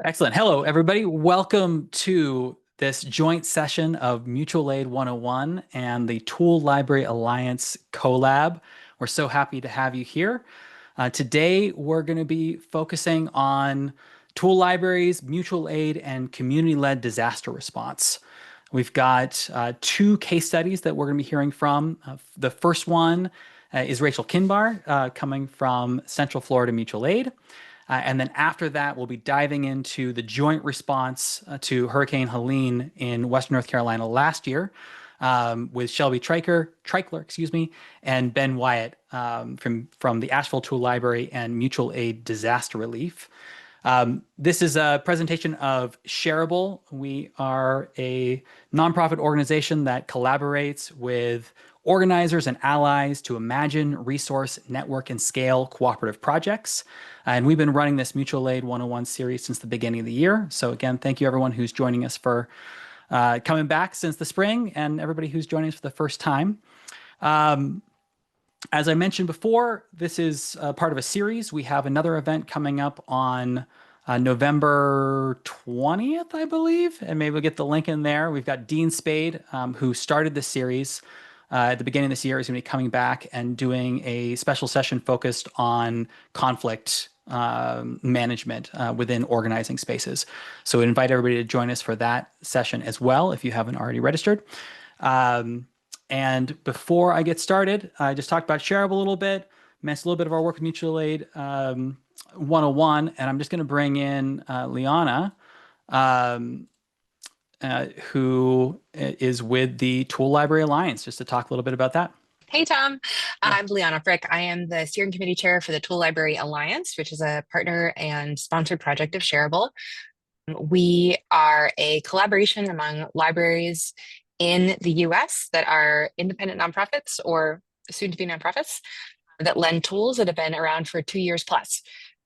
Excellent. Hello, everybody. Welcome to this joint session of Mutual Aid 101 and the Tool Library Alliance collab. We're so happy to have you here. Today, we're going to be focusing on tool libraries, mutual aid, and community-led disaster response. We've got two case studies that we're going to be hearing from. The first one is Rachel Kinbar, coming from Central Florida Mutual Aid. And then after that, we'll be diving into the joint response to Hurricane Helene in Western North Carolina last year with Shelby Treichler, excuse me, and Ben Wyatt from the Asheville Tool Library and Mutual Aid Disaster Relief. This is a presentation of Shareable. We are a nonprofit organization that collaborates with organizers and allies to imagine, resource, network, and scale cooperative projects. And we've been running this Mutual Aid 101 series since the beginning of the year. So again, thank you everyone who's joining us for coming back since the spring and everybody who's joining us for the first time. As I mentioned before, this is part of a series. We have another event coming up on November 20th, I believe, and maybe we'll get the link in there. We've got Dean Spade, who started this series at the beginning of this year. He's going to be coming back and doing a special session focused on conflict management within organizing spaces. So we invite everybody to join us for that session as well, if you haven't already registered. And before I get started, I just talked about Shareable a little bit, mentioned a little bit of our work with Mutual Aid 101, and I'm just going to bring in Liana, who is with the Tool Library Alliance, just to talk a little bit about that. Hey, Tom. Yeah. I'm Liana Frick. I am the steering committee chair for the Tool Library Alliance, which is a partner and sponsored project of Shareable. We are a collaboration among libraries in the US that are independent nonprofits or soon-to-be nonprofits that lend tools that have been around for 2 years plus.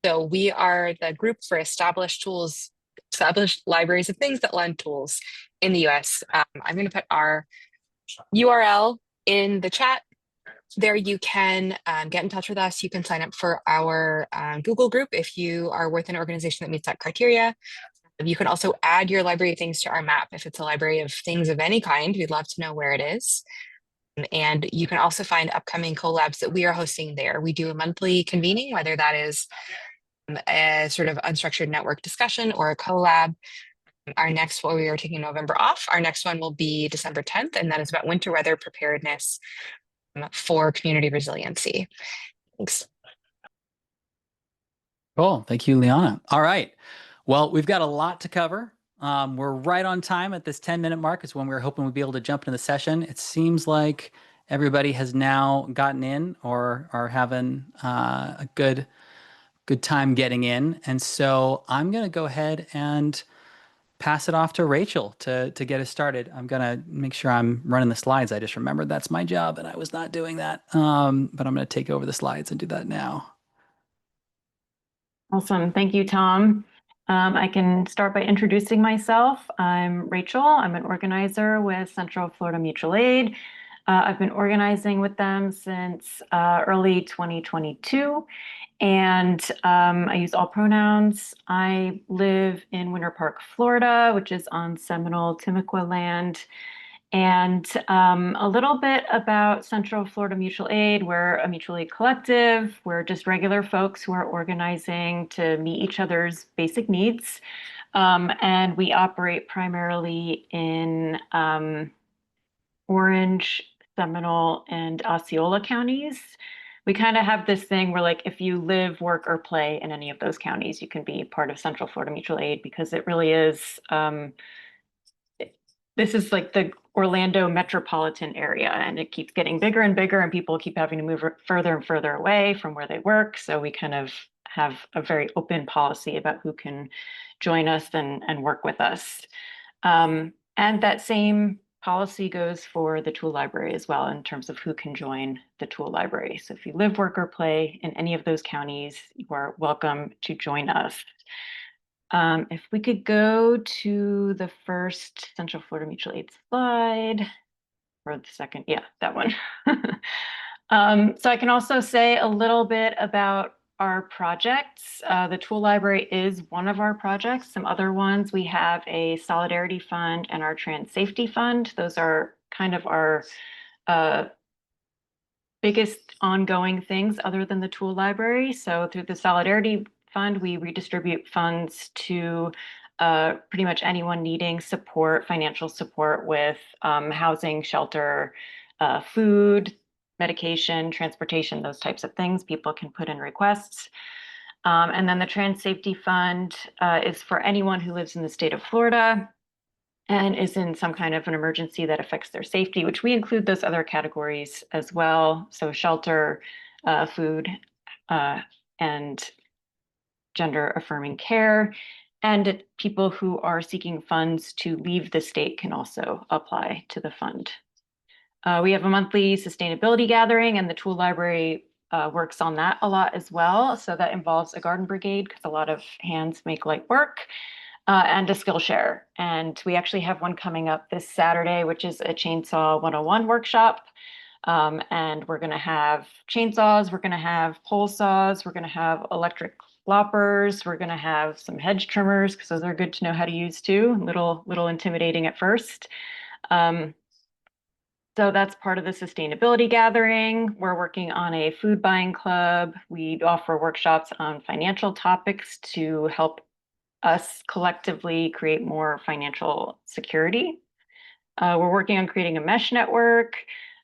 So we are the group for established libraries of things that lend tools in the US. I'm going to put our URL in the chat. There you can get in touch with us. You can sign up for our Google group if you are with an organization that meets that criteria. You can also add your library of things to our map. If it's a library of things of any kind, we'd love to know where it is. And you can also find upcoming collabs that we are hosting there. We do a monthly convening, whether that is a sort of unstructured network discussion or a collab. Our next one, we are taking November off. Our next one will be December 10th, and that is about winter weather preparedness for community resiliency. Thanks. Cool. Thank you, Liana. All right. Well, we've got a lot to cover. We're right on time at this 10-minute mark is when we were hoping we'd be able to jump into the session. It seems like everybody has now gotten in or are having a good time getting in. And so I'm going to go ahead and pass it off to Rachel to get us started. I'm going to make sure I'm running the slides. I just remembered that's my job and I was not doing that. But I'm going to take over the slides and do that now. Awesome. Thank you, Tom. I can start by introducing myself. I'm Rachel. I'm an organizer with Central Florida Mutual Aid. I've been organizing with them since early 2022, and I use all pronouns. I live in Winter Park, Florida, which is on Seminole Timucua land. And a little bit about Central Florida Mutual Aid. We're a mutual aid collective. We're just regular folks who are organizing to meet each other's basic needs. And we operate primarily in Orange, Seminole, and Osceola counties. We kind of have this thing where, like, if you live, work, or play in any of those counties, you can be part of Central Florida Mutual Aid because it really is this is like the Orlando metropolitan area, and it keeps getting bigger and bigger, and people keep having to move further and further away from where they work. So we kind of have a very open policy about who can join us and work with us. And that same policy goes for the tool library as well in terms of who can join the tool library. So if you live, work, or play in any of those counties, you are welcome to join us. If we could go to the first Central Florida Mutual Aid slide, or the second, yeah, that one. So I can also say a little bit about our projects, the tool library is one of our projects. Some other ones, we have a solidarity fund and our trans safety fund. Those are kind of our biggest ongoing things other than the tool library. So through the solidarity fund, we redistribute funds to pretty much anyone needing support, financial support with housing, shelter, food, medication, transportation, those types of things. People can put in requests. And then the Trans Safety Fund is for anyone who lives in the state of Florida and is in some kind of an emergency that affects their safety, which we include those other categories as well. So shelter, food, and gender affirming care. And people who are seeking funds to leave the state can also apply to the fund. We have a monthly sustainability gathering, and the tool library works on that a lot as well. So that involves a garden brigade because a lot of hands make light work, and a Skillshare. And we actually have one coming up this Saturday, which is a Chainsaw 101 workshop. And we're going to have chainsaws, we're going to have pole saws, we're going to have electric loppers, we're going to have some hedge trimmers because those are good to know how to use too. Little intimidating at first. So that's part of the sustainability gathering. We're working on a food buying club. We offer workshops on financial topics to help us collectively create more financial security. We're working on creating a mesh network,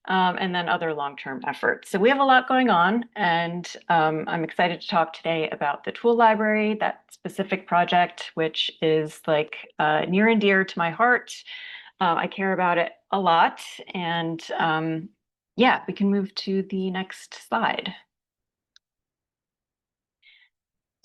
and then other long-term efforts. So we have a lot going on, and I'm excited to talk today about the tool library, that specific project, which is like near and dear to my heart. I care about it a lot, and yeah, we can move to the next slide.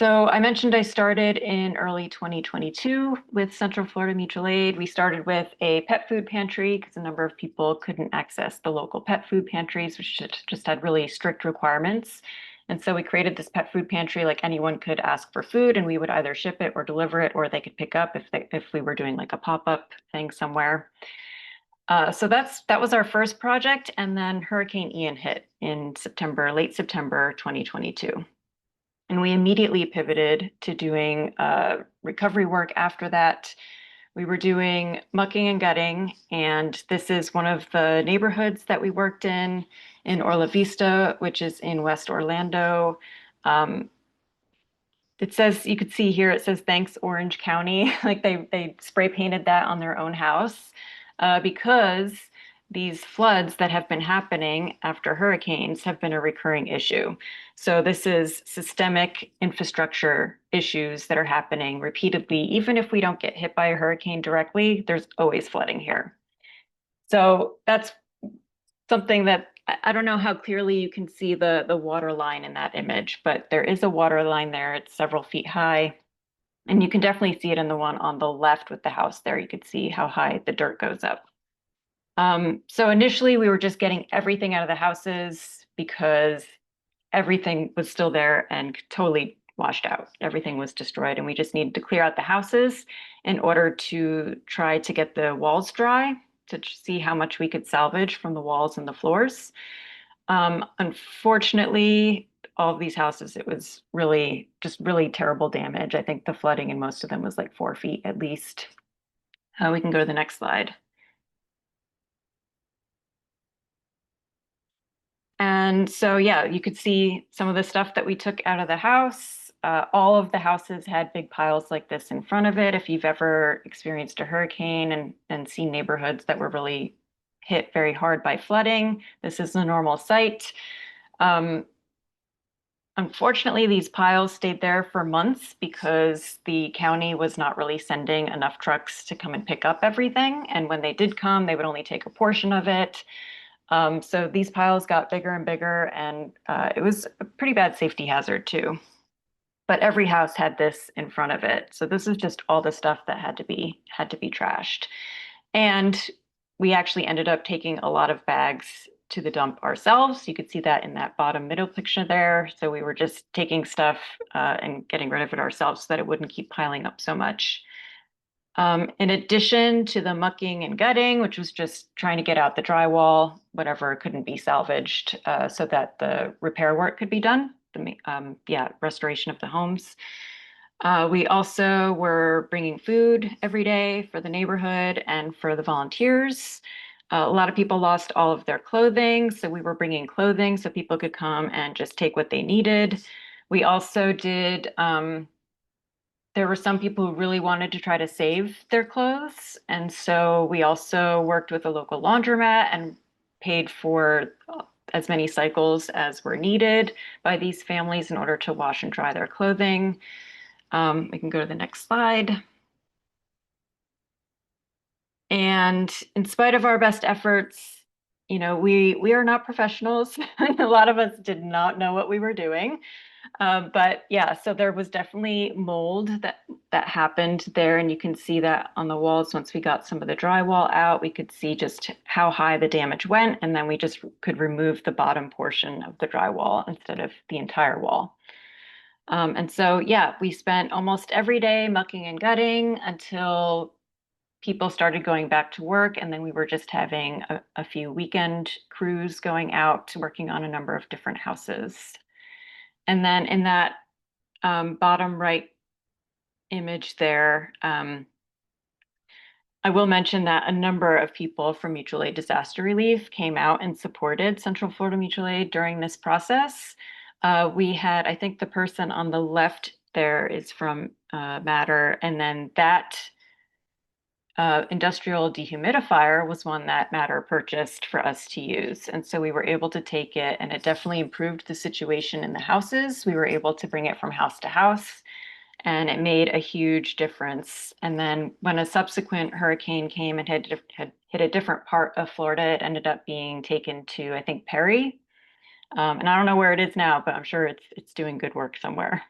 So I mentioned I started in early 2022 with Central Florida Mutual Aid. We started with a pet food pantry because a number of people couldn't access the local pet food pantries, which just had really strict requirements. And so we created this pet food pantry, like anyone could ask for food and we would either ship it or deliver it, or they could pick up if we were doing like a pop-up thing somewhere. So that was our first project. And then Hurricane Ian hit in late September 2022. And we immediately pivoted to doing recovery work after that. We were doing mucking and gutting, and this is one of the neighborhoods that we worked in Orla Vista, which is in West Orlando. It says, you could see here, it says, "Thanks, Orange County." Like they spray painted that on their own house because these floods that have been happening after hurricanes have been a recurring issue. So this is systemic infrastructure issues that are happening repeatedly. Even if we don't get hit by a hurricane directly, there's always flooding here. So that's something that I don't know how clearly you can see the water line in that image, but there is a water line there. It's several feet high. And you can definitely see it in the one on the left with the house there. You could see how high the dirt goes up. So initially we were just getting everything out of the houses because everything was still there and totally washed out. Everything was destroyed, and we just needed to clear out the houses in order to try to get the walls dry to see how much we could salvage from the walls and the floors. Unfortunately, all of these houses, it was really terrible damage. I think the flooding in most of them was like 4 feet at least. We can go to the next slide. And so, yeah, you could see some of the stuff that we took out of the house. All of the houses had big piles like this in front of it. If you've ever experienced a hurricane and seen neighborhoods that were really hit very hard by flooding, this is a normal sight. Unfortunately, these piles stayed there for months because the county was not really sending enough trucks to come and pick up everything. And when they did come, they would only take a portion of it. So these piles got bigger and bigger, and it was a pretty bad safety hazard too. But every house had this in front of it. So this is just all the stuff that had to be trashed. And we actually ended up taking a lot of bags to the dump ourselves. You could see that in that bottom middle picture there. So we were just taking stuff and getting rid of it ourselves so that it wouldn't keep piling up so much. In addition to the mucking and gutting, which was just trying to get out the drywall, whatever couldn't be salvaged, so that the repair work could be done. restoration of the homes. We also were bringing food every day for the neighborhood and for the volunteers. A lot of people lost all of their clothing, so we were bringing clothing so people could come and just take what they needed. We also did, there were some people who really wanted to try to save their clothes, and so we also worked with a local laundromat and paid for as many cycles as were needed by these families in order to wash and dry their clothing. We can go to the next slide. And in spite of our best efforts, you know, we are not professionals. A lot of us did not know what we were doing. But yeah, so there was definitely mold that happened there, and you can see that on the walls. Once we got some of the drywall out, we could see just how high the damage went, and then we just could remove the bottom portion of the drywall instead of the entire wall. And so, yeah, we spent almost every day mucking and gutting until people started going back to work. And then we were just having a few weekend crews going out, working on a number of different houses. And then in that bottom right image there, I will mention that a number of people from Mutual Aid Disaster Relief came out and supported Central Florida Mutual Aid during this process. We had, I think the person on the left there is from Matter, and then that industrial dehumidifier was one that Matter purchased for us to use. And so we were able to take it, and it definitely improved the situation in the houses. We were able to bring it from house to house, and it made a huge difference. And then when a subsequent hurricane came and had hit a different part of Florida, it ended up being taken to, I think, Perry. And I don't know where it is now, but I'm sure it's doing good work somewhere.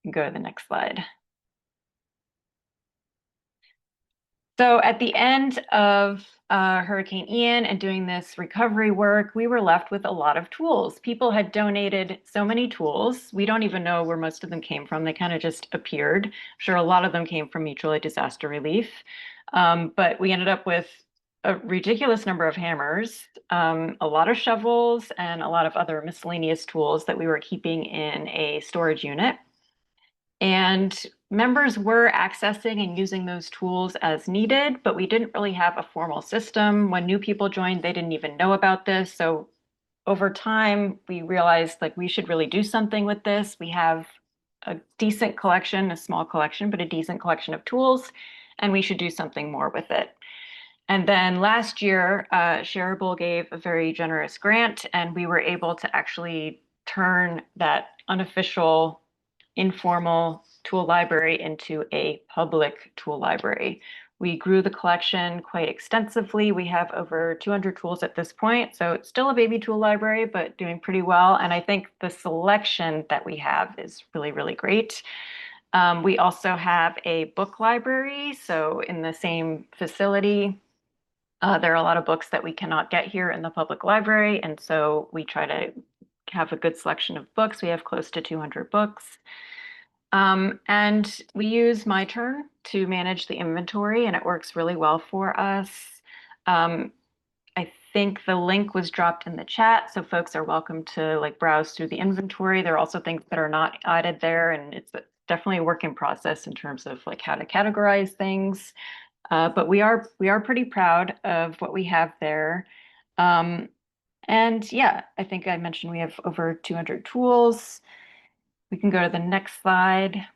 Go to the next slide. So at the end of Hurricane Ian and doing this recovery work, we were left with a lot of tools. People had donated so many tools. We don't even know where most of them came from. They kind of just appeared. I'm sure a lot of them came from Mutual Aid Disaster Relief. But we ended up with a ridiculous number of hammers, a lot of shovels, and a lot of other miscellaneous tools that we were keeping in a storage unit. And members were accessing and using those tools as needed, but we didn't really have a formal system. When new people joined, they didn't even know about this. So over time, we realized like we should really do something with this. We have a decent collection, a small collection, but a decent collection of tools, and we should do something more with it. And then last year, Shareable gave a very generous grant, and we were able to actually turn that unofficial, informal tool library into a public tool library. We grew the collection quite extensively. We have over 200 tools at this point, so it's still a baby tool library, but doing pretty well. And I think the selection that we have is really, really great. We also have a book library, so in the same facility, there are a lot of books that we cannot get here in the public library, and so we try to have a good selection of books. We have close to 200 books. And we use My Turn to manage the inventory, and it works really well for us. I think the link was dropped in the chat, so folks are welcome to like browse through the inventory. There are also things that are not added there, and it's definitely a work in process in terms of like how to categorize things. But we are pretty proud of what we have there. And yeah, I think I mentioned we have over 200 tools. We can go to the next slide.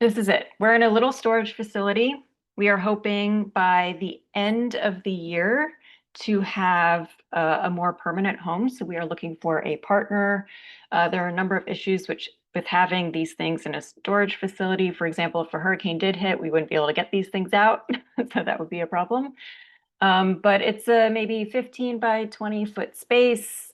This is it. We're in a little storage facility. We are hoping by the end of the year to have a more permanent home. So we are looking for a partner. There are a number of issues with having these things in a storage facility. For example, if a hurricane did hit, we wouldn't be able to get these things out. So that would be a problem. But it's a maybe 15 by 20-foot space.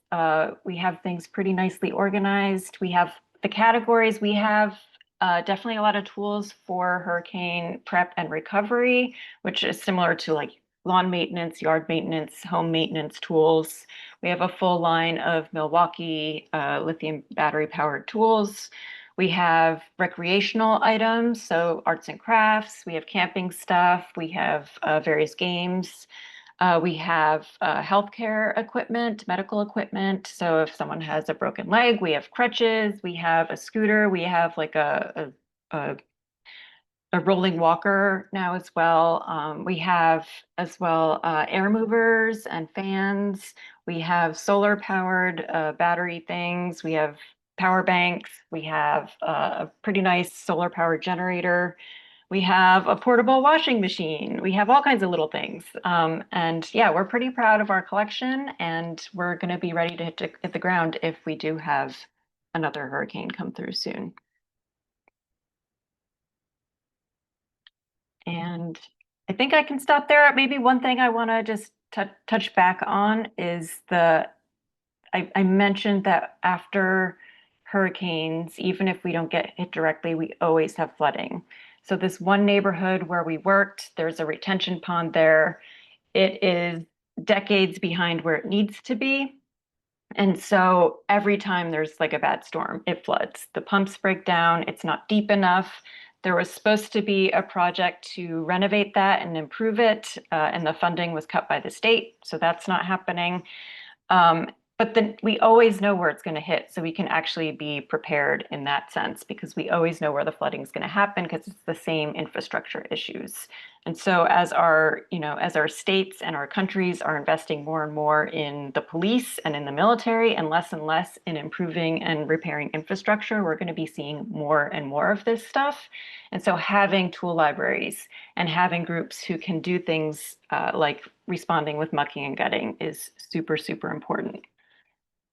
We have things pretty nicely organized. We have the categories. We have definitely a lot of tools for hurricane prep and recovery, which is similar to like lawn maintenance, yard maintenance, home maintenance tools. We have a full line of Milwaukee lithium battery powered tools. We have recreational items, so arts and crafts. We have camping stuff. We have various games. We have healthcare equipment, medical equipment. So if someone has a broken leg, we have crutches, we have a scooter, we have like a rolling walker now as well. We have as well air movers and fans. We have solar powered battery things. We have power banks. We have a pretty nice solar powered generator. We have a portable washing machine. We have all kinds of little things. And yeah, we're pretty proud of our collection, and we're going to be ready to hit the ground if we do have another hurricane come through soon. And I think I can stop there. Maybe one thing I want to just touch back on is I mentioned that after hurricanes, even if we don't get hit directly, we always have flooding. So this one neighborhood where we worked, there's a retention pond there. It is decades behind where it needs to be. And so every time there's like a bad storm, it floods. The pumps break down, it's not deep enough. There was supposed to be a project to renovate that and improve it, and the funding was cut by the state, so that's not happening. But then we always know where it's going to hit, so we can actually be prepared in that sense because we always know where the flooding is going to happen because it's the same infrastructure issues. And so as as our states and our countries are investing more and more in the police and in the military and less in improving and repairing infrastructure, we're going to be seeing more and more of this stuff. And so having tool libraries and having groups who can do things like responding with mucking and gutting is super, super important.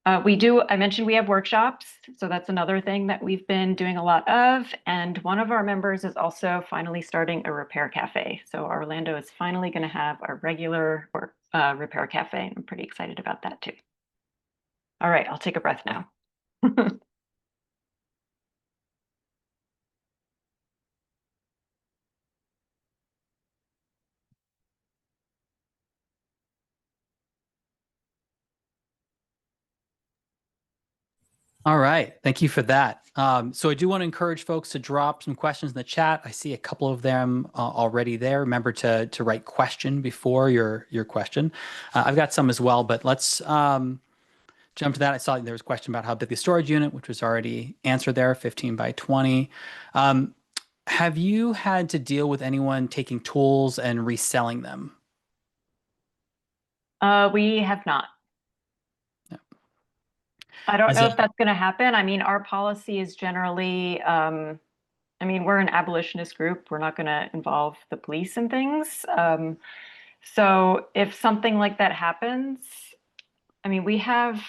I mentioned we have workshops, so that's another thing that we've been doing a lot of. And one of our members is also finally starting a repair cafe. So Orlando is finally going to have a regular repair cafe. And I'm pretty excited about that too. All right, I'll take a breath now. All right. Thank you for that. So I do want to encourage folks to drop some questions in the chat. I see a couple of them already there. Remember to write question before your question. I've got some as well, but let's jump to that. I saw there was a question about how big the storage unit, which was already answered there, 15 by 20. Have you had to deal with anyone taking tools and reselling them? We have not. No. I don't know if that's going to happen. I mean, our policy is generally, we're an abolitionist group. We're not going to involve the police and things. So if something like that happens, I mean, we have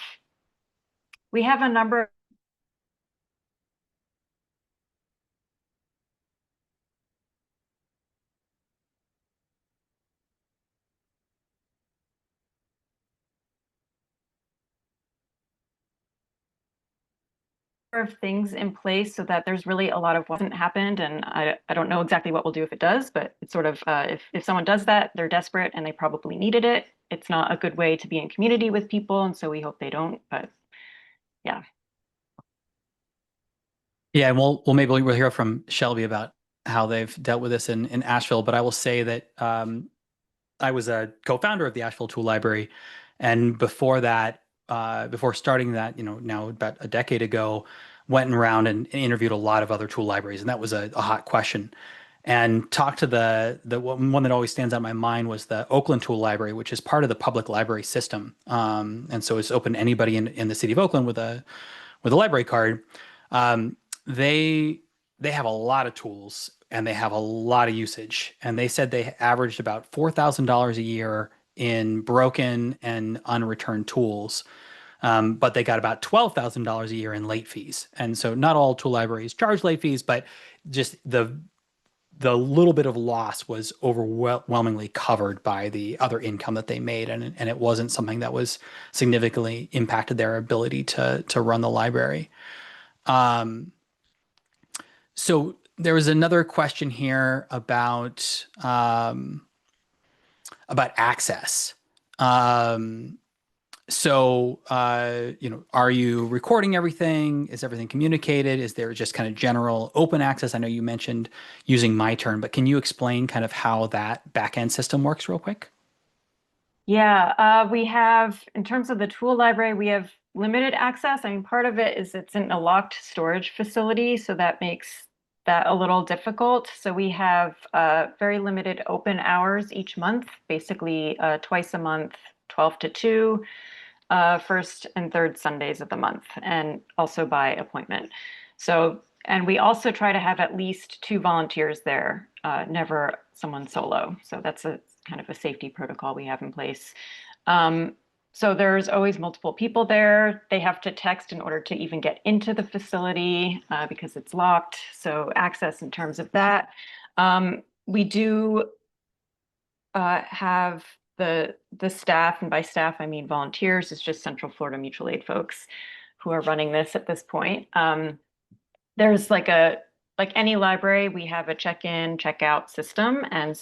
a number of things in place so that there's really a lot of what hasn't happened. And I don't know exactly what we'll do if it does, but it's sort of if someone does that, they're desperate and they probably needed it. It's not a good way to be in community with people. And so we hope they don't, but yeah. Yeah, and we'll hear from Shelby about how they've dealt with this in Asheville. But I will say that I was a co-founder of the Asheville Tool Library, and before that, before starting that, now about a decade ago, went around and interviewed a lot of other tool libraries, and that was a hot question. And talked to the one that always stands out in my mind was the Oakland Tool Library, which is part of the public library system, and so it's open to anybody in the city of Oakland with a library card. Um, they have a lot of tools and they have a lot of usage. And they said they averaged about $4,000 a year in broken and unreturned tools. But they got about $12,000 a year in late fees. And so not all tool libraries charge late fees, but just the little bit of loss was overwhelmingly covered by the other income that they made. And it wasn't something that was significantly impacted their ability to run the library. So there was another question here about access. Are you recording everything? Is everything communicated? Is there just kind of general open access? I know you mentioned using My Turn, but can you explain kind of how that backend system works real quick? Yeah, we have, in terms of the tool library, we have limited access. I mean, part of it is it's in a locked storage facility, so that makes that a little difficult. So we have very limited open hours each month, basically twice a month, 12 to 2, first and third Sundays of the month, and also by appointment. So, and we also try to have at least 2 volunteers there, never someone solo. So that's a kind of a safety protocol we have in place. So there's always multiple people there. They have to text in order to even get into the facility because it's locked. So access in terms of that. We do have the staff, and by staff I mean volunteers. It's just Central Florida Mutual Aid folks who are running this at this point. There's like any library, we have a check-in, check-out system, and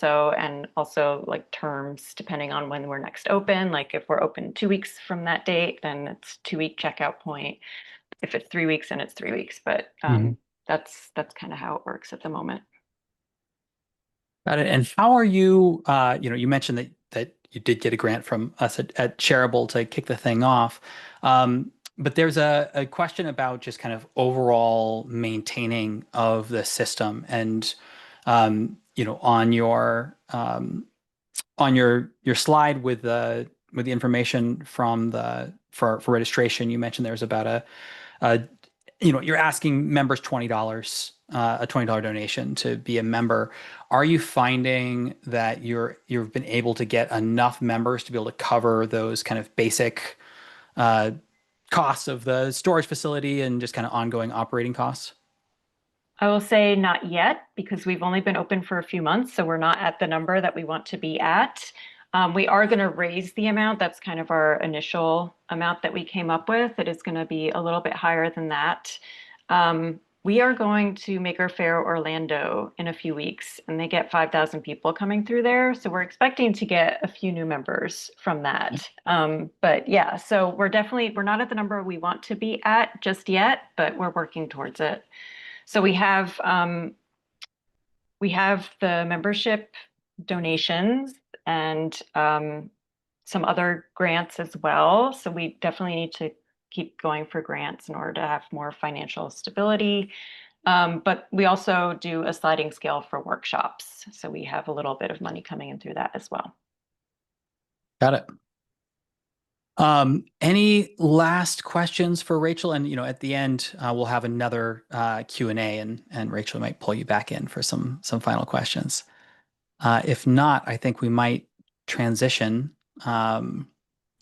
also like terms depending on when we're next open. Like if we're open 2 weeks from that date, then it's 2-week checkout point. If it's 3 weeks, then it's 3 weeks. But that's kind of how it works at the moment. Got it. And how are you, you mentioned that you did get a grant from us at Shareable to kick the thing off. But there's a question about just kind of overall maintaining of the system and, on your slide with the information from for registration, you mentioned there's about a you're asking members $20, a $20 donation to be a member. Are you finding that you've been able to get enough members to be able to cover those kind of basic uh, costs of the storage facility and just kind of ongoing operating costs? I will say not yet because we've only been open for a few months, so we're not at the number that we want to be at. We are going to raise the amount. That's kind of our initial amount that we came up with. It is going to be a little bit higher than that. We are going to Maker Faire Orlando in a few weeks, and they get 5,000 people coming through there. So we're expecting to get a few new members from that. But yeah, so we're not at the number we want to be at just yet, but we're working towards it. So we have the membership donations and some other grants as well. So we definitely need to keep going for grants in order to have more financial stability. But we also do a sliding scale for workshops. So we have a little bit of money coming in through that as well. Got it. Any last questions for Rachel? And at the end, we'll have another Q&A, and Rachel might pull you back in for some final questions. If not, I think we might transition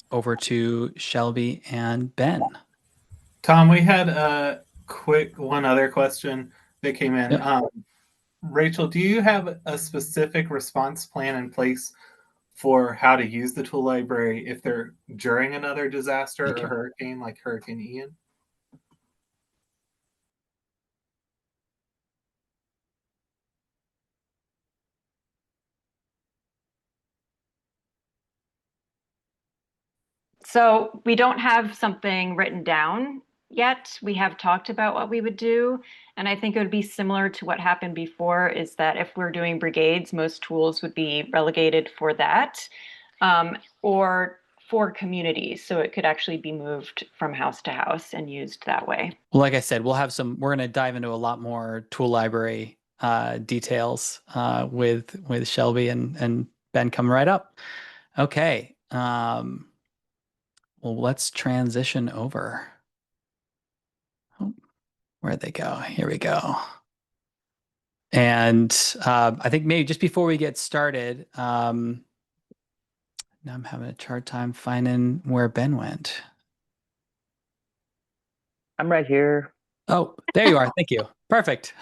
over to Shelby and Ben. Tom, we had a quick one other question that came in. Yep. Rachel, do you have a specific response plan in place for how to use the tool library if they're during another disaster or hurricane like Hurricane Ian? So we don't have something written down yet. We have talked about what we would do. And I think it would be similar to what happened before, is that if we're doing brigades, most tools would be relegated for that, or for communities. So it could actually be moved from house to house and used that way. Well, like I said, we're going to dive into a lot more tool library details with Shelby and Ben coming right up. Okay. Well, let's transition over. Oh, where'd they go? Here we go. And I think maybe just before we get started, now I'm having a hard time finding where Ben went. I'm right here. Oh, there you are. Thank you. Perfect.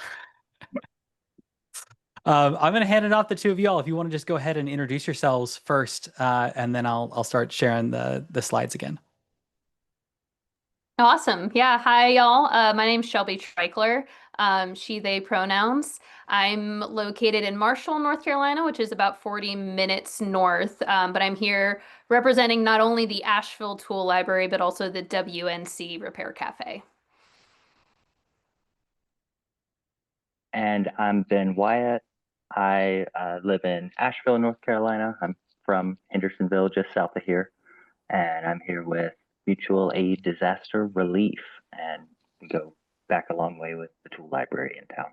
I'm going to hand it off to the two of y'all. If you want to just go ahead and introduce yourselves first, and then I'll start sharing the slides again. Awesome. Yeah. Hi, y'all. My name's Shelby Treichler, she, they pronouns. I'm located in Marshall, North Carolina, which is about 40 minutes north. But I'm here representing not only the Asheville Tool Library, but also the WNC Repair Cafe. And I'm Ben Wyatt. I live in Asheville, North Carolina. I'm from Hendersonville, just south of here, and I'm here with Mutual Aid Disaster Relief, and we go back a long way with the tool library in town.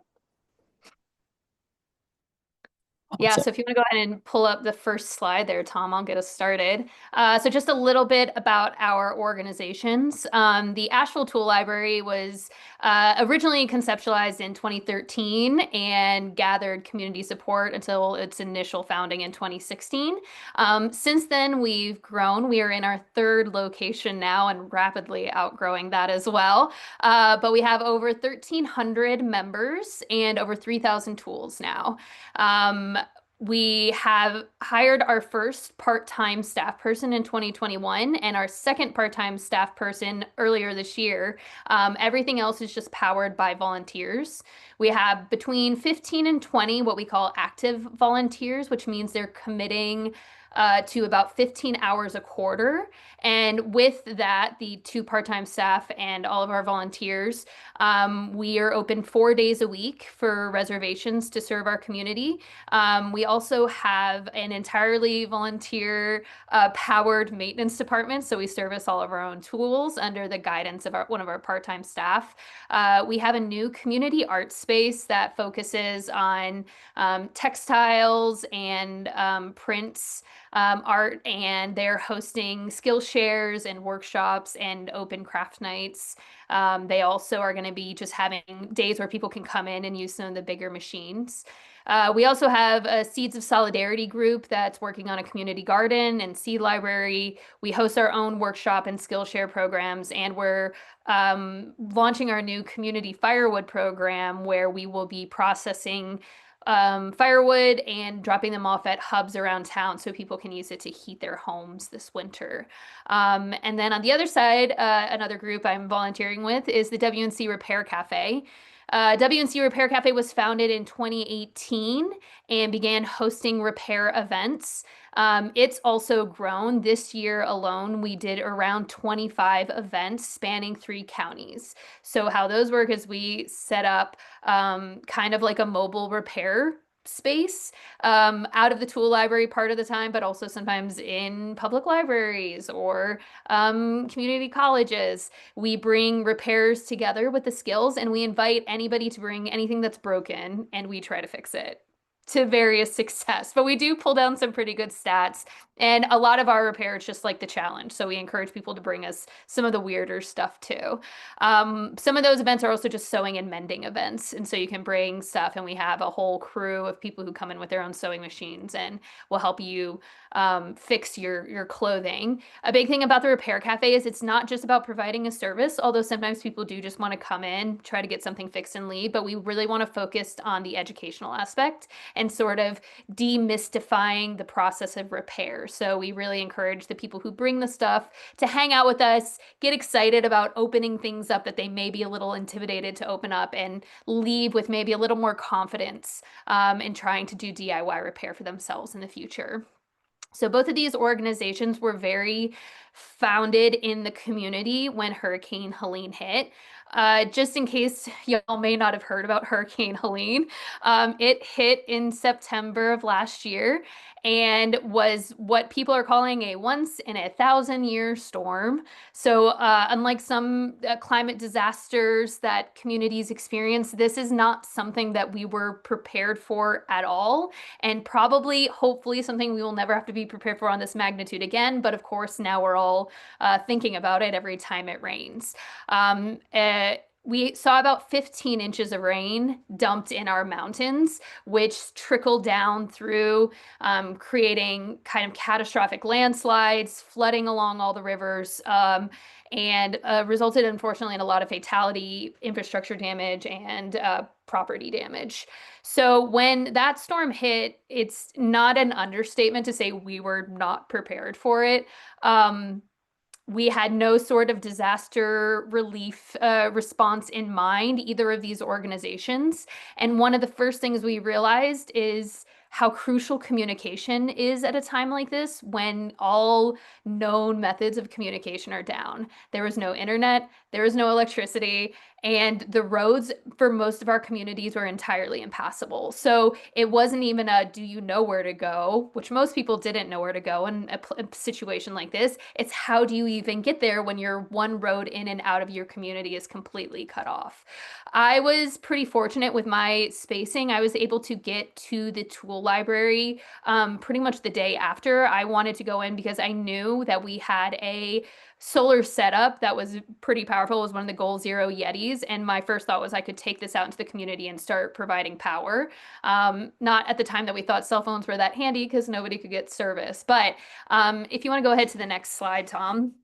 Yeah, so if you want to go ahead and pull up the first slide there, Tom, I'll get us started. So just a little bit about our organizations. The Asheville Tool Library was originally conceptualized in 2013 and gathered community support until its initial founding in 2016. Since then, we've grown. We are in our third location now and rapidly outgrowing that as well. But we have over 1,300 members and over 3,000 tools now. We have hired our first part-time staff person in 2021 and our second part-time staff person earlier this year. Everything else is just powered by volunteers. We have between 15 and 20 what we call active volunteers, which means they're committing to about 15 hours a quarter. And with that, the 2 part-time staff and all of our volunteers, we are open 4 days a week for reservations to serve our community. We also have an entirely volunteer powered maintenance department. So we service all of our own tools under the guidance of one of our part-time staff. We have a new community art space that focuses on textiles and prints art, and they're hosting skill shares and workshops and open craft nights. They also are going to be just having days where people can come in and use some of the bigger machines. We also have a Seeds of Solidarity group that's working on a community garden and seed library. We host our own workshop and Skillshare programs, and we're launching our new community firewood program where we will be processing firewood and dropping them off at hubs around town so people can use it to heat their homes this winter. And then on the other side, another group I'm volunteering with is the WNC Repair Cafe. WNC Repair Cafe was founded in 2018 and began hosting repair events. It's also grown. This year alone, we did around 25 events spanning 3 counties. So how those work is we set up kind of like a mobile repair space out of the tool library part of the time, but also sometimes in public libraries or community colleges. We bring repairs together with the skills, and we invite anybody to bring anything that's broken, and we try to fix it to various success. But we do pull down some pretty good stats, and a lot of our repair is just like the challenge. So we encourage people to bring us some of the weirder stuff too. Some of those events are also just sewing and mending events. And so you can bring stuff, and we have a whole crew of people who come in with their own sewing machines and will help you fix your clothing. A big thing about the Repair Cafe is it's not just about providing a service, although sometimes people do just want to come in, try to get something fixed and leave, but we really want to focus on the educational aspect and sort of demystifying the process of repair. So we really encourage the people who bring the stuff to hang out with us, get excited about opening things up that they may be a little intimidated to open up, and leave with maybe a little more confidence in trying to do DIY repair for themselves in the future. So both of these organizations were very founded in the community when Hurricane Helene hit. Just in case y'all may not have heard about Hurricane Helene, it hit in September of last year and was what people are calling a once in a 1,000-year storm. So unlike some climate disasters that communities experience, this is not something that we were prepared for at all, and probably, hopefully, something we will never have to be prepared for on this magnitude again. But of course, now we're all thinking about it every time it rains. We saw about 15 inches of rain dumped in our mountains, which trickled down through, creating kind of catastrophic landslides, flooding along all the rivers, and resulted, unfortunately, in a lot of fatality, infrastructure damage, and property damage. So when that storm hit, it's not an understatement to say we were not prepared for it. We had no sort of disaster relief response in mind, either of these organizations. And one of the first things we realized is how crucial communication is at a time like this when all known methods of communication are down. There was no internet, there was no electricity, and the roads for most of our communities were entirely impassable. So it wasn't even a, do you know where to go, which most people didn't know where to go in a situation like this. It's how do you even get there when your one road in and out of your community is completely cut off. I was pretty fortunate with my spacing. I was able to get to the tool library pretty much the day after. I wanted to go in because I knew that we had a solar setup that was pretty powerful. It was one of the Goal Zero Yetis. And my first thought was I could take this out into the community and start providing power. Not at the time that we thought cell phones were that handy because nobody could get service. But if you want to go ahead to the next slide, Tom.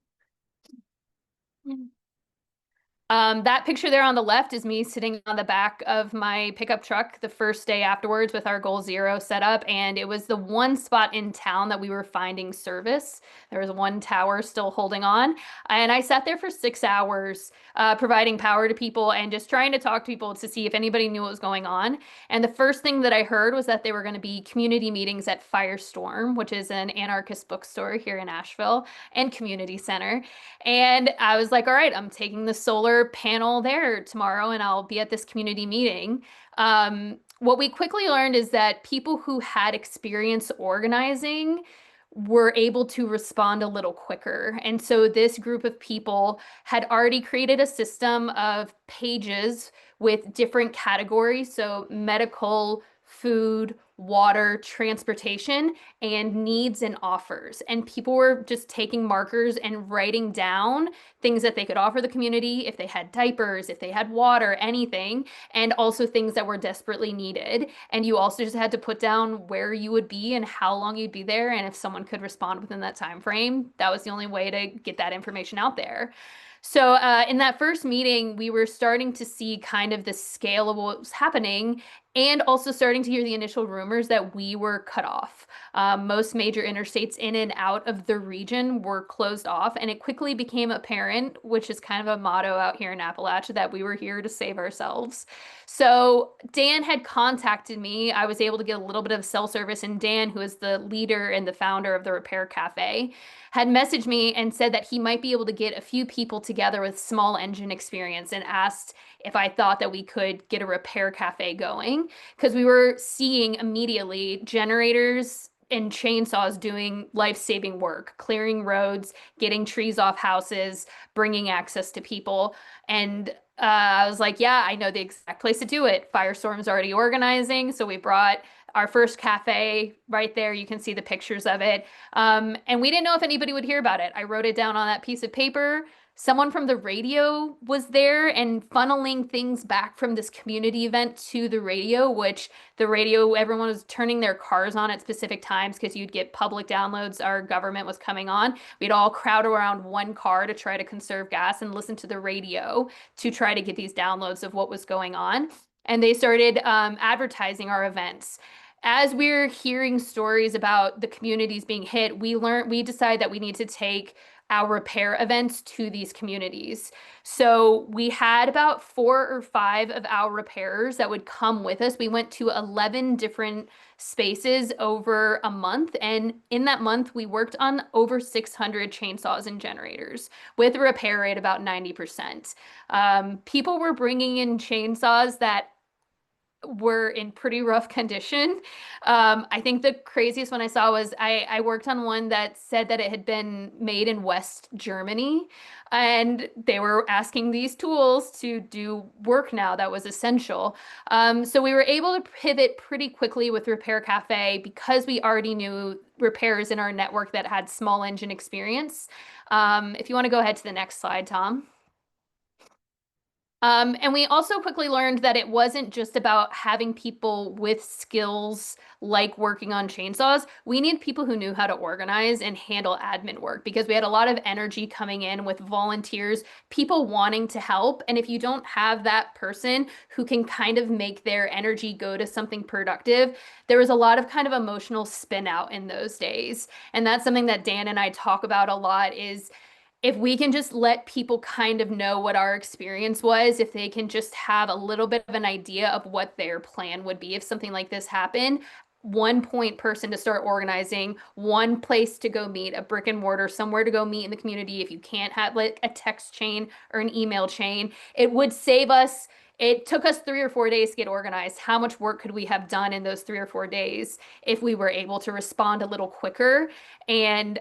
That picture there on the left is me sitting on the back of my pickup truck the first day afterwards with our Goal Zero set up. And it was the one spot in town that we were finding service. There was one tower still holding on. And I sat there for 6 hours providing power to people and just trying to talk to people to see if anybody knew what was going on. And the first thing that I heard was that there were going to be community meetings at Firestorm, which is an anarchist bookstore here in Asheville and community center. And I was like, all right, I'm taking the solar panel there tomorrow and I'll be at this community meeting. What we quickly learned is that people who had experience organizing were able to respond a little quicker. And so this group of people had already created a system of pages with different categories. So medical, food, water, transportation, and needs and offers. And people were just taking markers and writing down things that they could offer the community, if they had diapers, if they had water, anything, and also things that were desperately needed. And you also just had to put down where you would be and how long you'd be there, and if someone could respond within that time frame. That was the only way to get that information out there. So in that first meeting, we were starting to see kind of the scale of what was happening and also starting to hear the initial rumors that we were cut off. Most major interstates in and out of the region were closed off, and it quickly became apparent, which is kind of a motto out here in Appalachia, that we were here to save ourselves. So Dan had contacted me. I was able to get a little bit of cell service, and Dan, who is the leader and the founder of the Repair Cafe, had messaged me and said that he might be able to get a few people together with small engine experience and asked if I thought that we could get a repair cafe going, because we were seeing immediately generators and chainsaws doing life-saving work, clearing roads, getting trees off houses, bringing access to people. And I was like, yeah, I know the exact place to do it. Firestorm's already organizing. So we brought our first cafe right there. You can see the pictures of it. And we didn't know if anybody would hear about it. I wrote it down on that piece of paper. Someone from the radio was there and funneling things back from this community event to the radio, which the radio, everyone was turning their cars on at specific times because you'd get public downloads. Our government was coming on. We'd all crowd around one car to try to conserve gas and listen to the radio to try to get these downloads of what was going on. And they started advertising our events. As we're hearing stories about the communities being hit, we decided that we need to take our repair events to these communities. So we had about 4 or 5 of our repairers that would come with us. We went to 11 different spaces over a month. And in that month, we worked on over 600 chainsaws and generators with a repair rate about 90%. People were bringing in chainsaws that were in pretty rough condition. I think the craziest one I saw was I worked on one that said that it had been made in West Germany, and they were asking these tools to do work now that was essential. So we were able to pivot pretty quickly with Repair Cafe because we already knew repairers in our network that had small engine experience. If you want to go ahead to the next slide, Tom. And we also quickly learned that it wasn't just about having people with skills like working on chainsaws. We need people who knew how to organize and handle admin work because we had a lot of energy coming in with volunteers, people wanting to help. And if you don't have that person who can kind of make their energy go to something productive, there was a lot of kind of emotional spin out in those days. And that's something that Dan and I talk about a lot is if we can just let people kind of know what our experience was, if they can just have a little bit of an idea of what their plan would be if something like this happened, one point person to start organizing, one place to go meet, a brick and mortar, somewhere to go meet in the community. If you can't have like a text chain or an email chain, it would save us. It took us 3 or 4 days to get organized. How much work could we have done in those 3 or 4 days if we were able to respond a little quicker and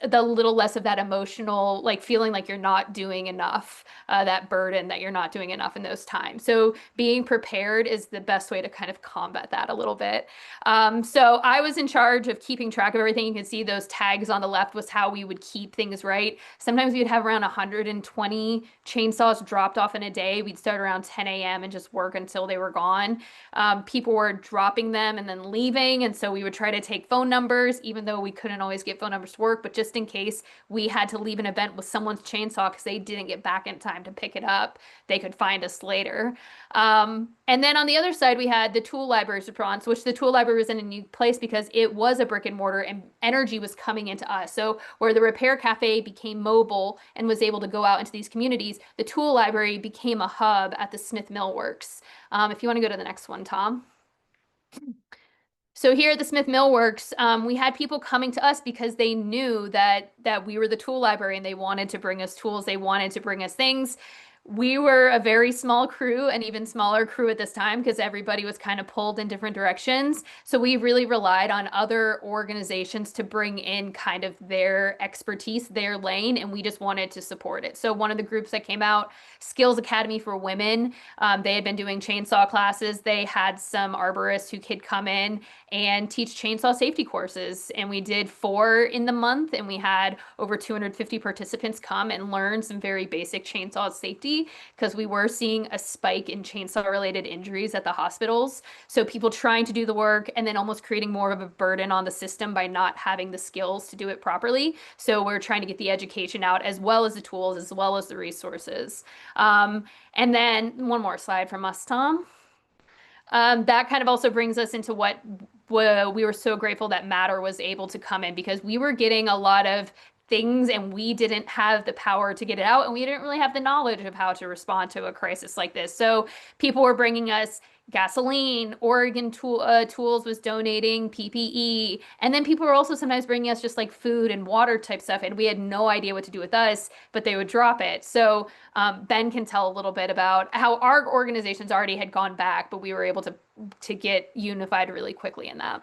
the little less of that emotional, like feeling like you're not doing enough, that burden that you're not doing enough in those times. So being prepared is the best way to kind of combat that a little bit. So I was in charge of keeping track of everything. You can see those tags on the left was how we would keep things right. Sometimes we'd have around 120 chainsaws dropped off in a day. We'd start around 10 a.m. and just work until they were gone. People were dropping them and then leaving. And so we would try to take phone numbers, even though we couldn't always get phone numbers to work, but just in case we had to leave an event with someone's chainsaw because they didn't get back in time to pick it up, they could find us later. And then on the other side, we had the tool library's response, which the tool library was in a new place because it was a brick and mortar and energy was coming into us. So where the Repair Cafe became mobile and was able to go out into these communities, the tool library became a hub at the Smith Mill Works. If you want to go to the next one, Tom. So here at the Smith Mill Works, we had people coming to us because they knew that we were the tool library and they wanted to bring us tools. They wanted to bring us things. We were a very small crew, an even smaller crew at this time because everybody was kind of pulled in different directions. So we really relied on other organizations to bring in kind of their expertise, their lane, and we just wanted to support it. So one of the groups that came out, Skills Academy for Women, they had been doing chainsaw classes. They had some arborists who could come in and teach chainsaw safety courses. And we did 4 in the month, and we had over 250 participants come and learn some very basic chainsaw safety because we were seeing a spike in chainsaw related injuries at the hospitals. So people trying to do the work and then almost creating more of a burden on the system by not having the skills to do it properly. So we're trying to get the education out as well as the tools, as well as the resources. And then one more slide from us, Tom. That kind of also brings us into what we were so grateful that Matter was able to come in because we were getting a lot of things and we didn't have the power to get it out and we didn't really have the knowledge of how to respond to a crisis like this. So people were bringing us gasoline, Oregon Tools was donating PPE, and then people were also sometimes bringing us just like food and water type stuff, and we had no idea what to do with us, but they would drop it. So Ben can tell a little bit about how our organizations already had gone back, but we were able to get unified really quickly in that.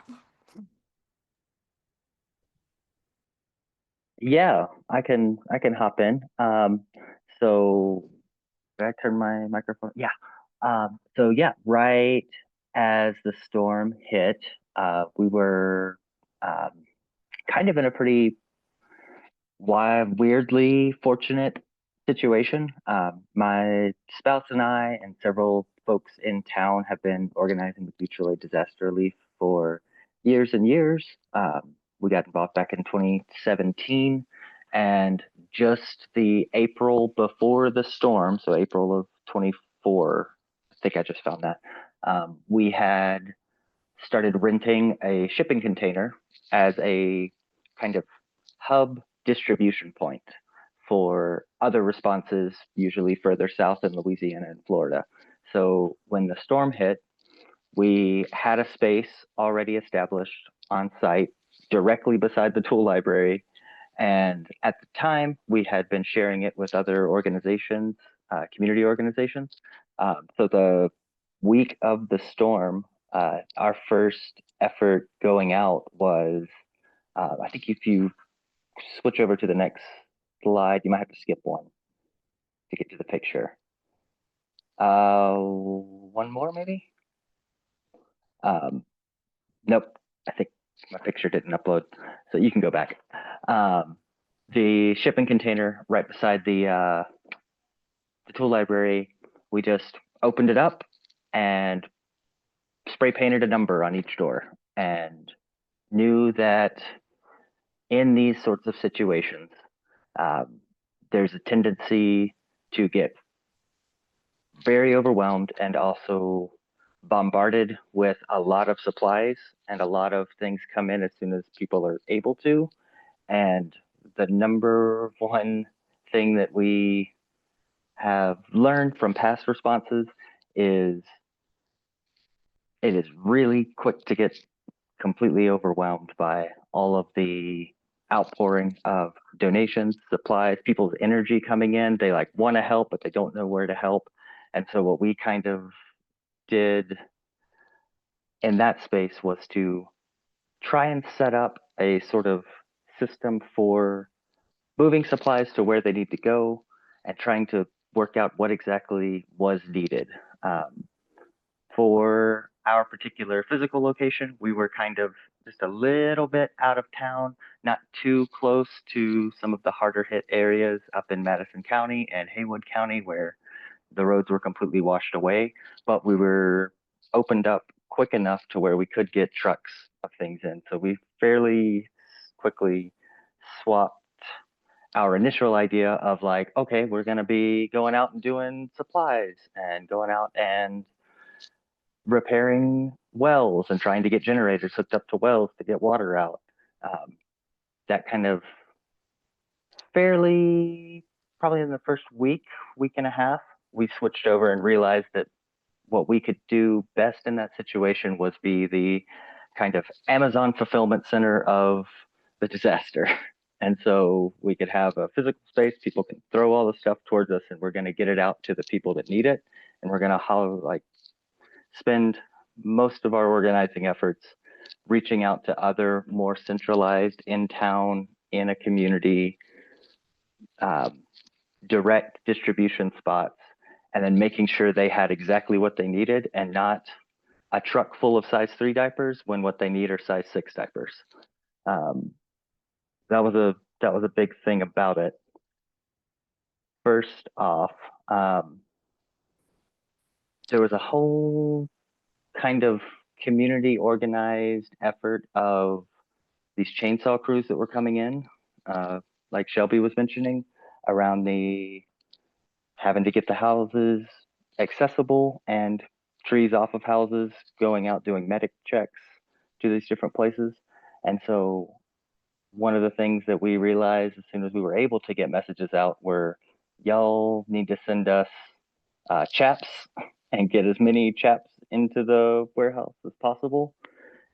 Yeah, I can hop in. So did I turn my microphone? Yeah. So yeah, right as the storm hit, we were kind of in a pretty weirdly fortunate situation. My spouse and I and several folks in town have been organizing with mutual aid disaster relief for years and years. We got involved back in 2017, and just the April before the storm, so April of 24, I think I just found that, we had started renting a shipping container as a kind of hub distribution point for other responses, usually further south in Louisiana and Florida. So when the storm hit, we had a space already established on site directly beside the tool library. And at the time, we had been sharing it with other organizations, community organizations. So the week of the storm, our first effort going out was, I think if you switch over to the next slide, you might have to skip one to get to the picture. One more maybe? Nope, I think my picture didn't upload, so you can go back. The shipping container right beside the tool library, we just opened it up and spray painted a number on each door and knew that in these sorts of situations, there's a tendency to get very overwhelmed and also bombarded with a lot of supplies, and a lot of things come in as soon as people are able to. And the number one thing that we have learned from past responses is it is really quick to get completely overwhelmed by all of the outpouring of donations, supplies, people's energy coming in. They like want to help, but they don't know where to help. And so what we kind of did in that space was to try and set up a sort of system for moving supplies to where they need to go and trying to work out what exactly was needed. For our particular physical location, we were kind of just a little bit out of town, not too close to some of the harder hit areas up in Madison County and Haywood County where the roads were completely washed away, but we were opened up quick enough to where we could get trucks of things in. So we fairly quickly swapped our initial idea of like, okay, we're going to be going out and doing supplies and going out and repairing wells and trying to get generators hooked up to wells to get water out. That kind of fairly, probably in the first week and a half, we switched over and realized that what we could do best in that situation was be the kind of Amazon fulfillment center of the disaster. And so we could have a physical space, people can throw all the stuff towards us and we're going to get it out to the people that need it. And we're going to spend most of our organizing efforts reaching out to other more centralized in town, in a community, direct distribution spots, and then making sure they had exactly what they needed and not a truck full of size 3 diapers when what they need are size 6 diapers. That was a big thing about it. First off, there was a whole kind of community organized effort of these chainsaw crews that were coming in, like Shelby was mentioning, around the having to get the houses accessible and trees off of houses, going out doing medic checks to these different places. And so one of the things that we realized as soon as we were able to get messages out were, y'all need to send us chaps and get as many chaps into the warehouse as possible.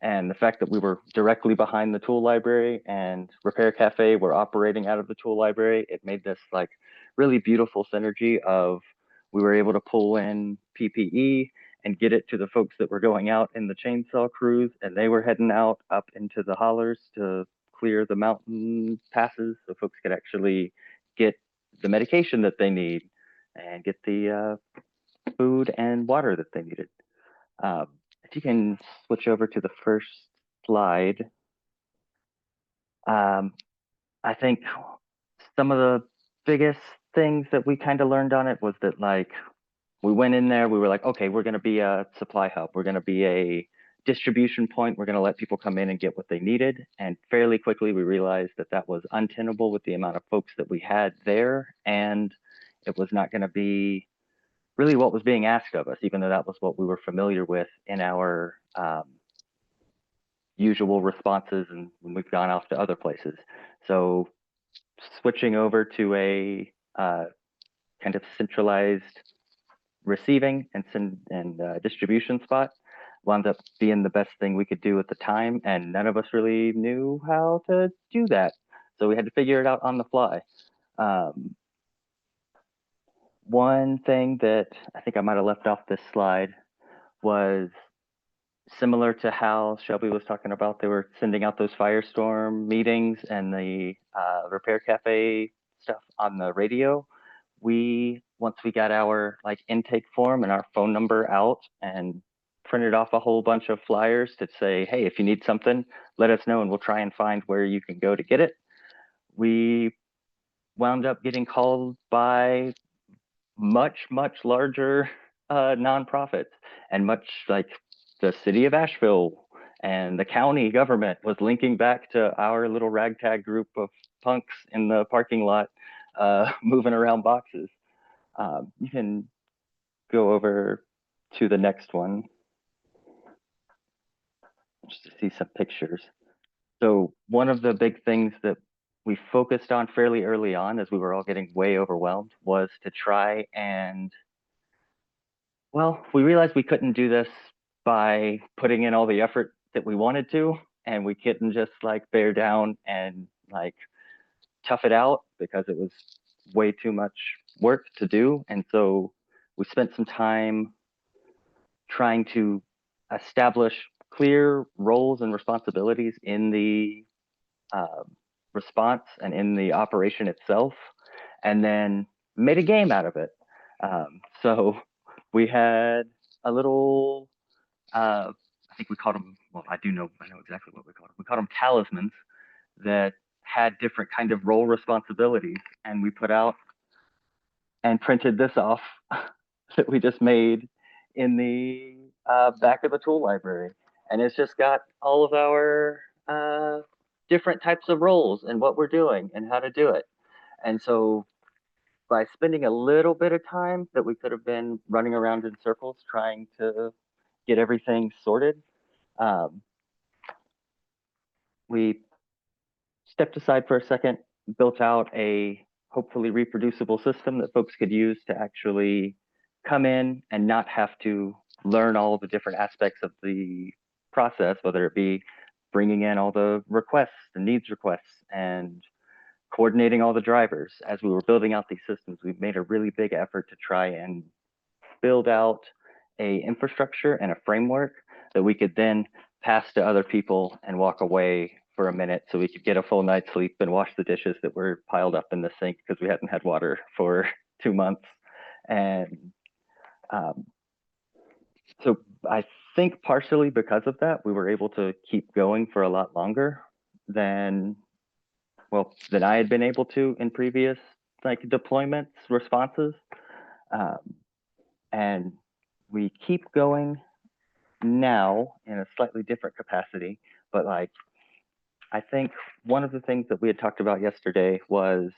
And the fact that we were directly behind the tool library and Repair Cafe were operating out of the tool library, it made this like really beautiful synergy of we were able to pull in PPE and get it to the folks that were going out in the chainsaw crews, and they were heading out up into the hollers to clear the mountain passes so folks could actually get the medication that they need and get the food and water that they needed. If you can switch over to the first slide. I think some of the biggest things that we kind of learned on it was that like we went in there, we were like, okay, we're going to be a supply hub. We're going to be a distribution point. We're going to let people come in and get what they needed. And fairly quickly, we realized that that was untenable with the amount of folks that we had there. And it was not going to be really what was being asked of us, even though that was what we were familiar with in our usual responses and when we've gone off to other places. So switching over to a kind of centralized receiving and distribution spot wound up being the best thing we could do at the time, and none of us really knew how to do that. So we had to figure it out on the fly. One thing that I think I might have left off this slide was similar to how Shelby was talking about. They were sending out those firestorm meetings and the Repair Cafe stuff on the radio. Once we got our like intake form and our phone number out and printed off a whole bunch of flyers to say, hey, if you need something, let us know and we'll try and find where you can go to get it. We wound up getting called by much, much larger nonprofits, and much like the city of Asheville and the county government was linking back to our little ragtag group of punks in the parking lot moving around boxes. You can go over to the next one just to see some pictures. So one of the big things that we focused on fairly early on as we were all getting way overwhelmed was to try and, well, we realized we couldn't do this by putting in all the effort that we wanted to, and we couldn't just like bear down and like tough it out because it was way too much work to do. And so we spent some time trying to establish clear roles and responsibilities in the response and in the operation itself, and then made a game out of it. So we had a little, I think we called them, well, I know exactly what we called them. We called them talismans that had different kind of role responsibilities. And we put out and printed this off that we just made in the back of the tool library. And it's just got all of our different types of roles and what we're doing and how to do it. And so by spending a little bit of time that we could have been running around in circles trying to get everything sorted, we stepped aside for a second, built out a hopefully reproducible system that folks could use to actually come in and not have to learn all of the different aspects of the process, whether it be bringing in all the requests and needs requests and coordinating all the drivers. As we were building out these systems, we made a really big effort to try and build out a infrastructure and a framework that we could then pass to other people and walk away for a minute so we could get a full night's sleep and wash the dishes that were piled up in the sink because we hadn't had water for 2 months. And so I think partially because of that, we were able to keep going for a lot longer than I had been able to in previous like deployments, responses. And we keep going now in a slightly different capacity, but like, I think one of the things that we had talked about yesterday was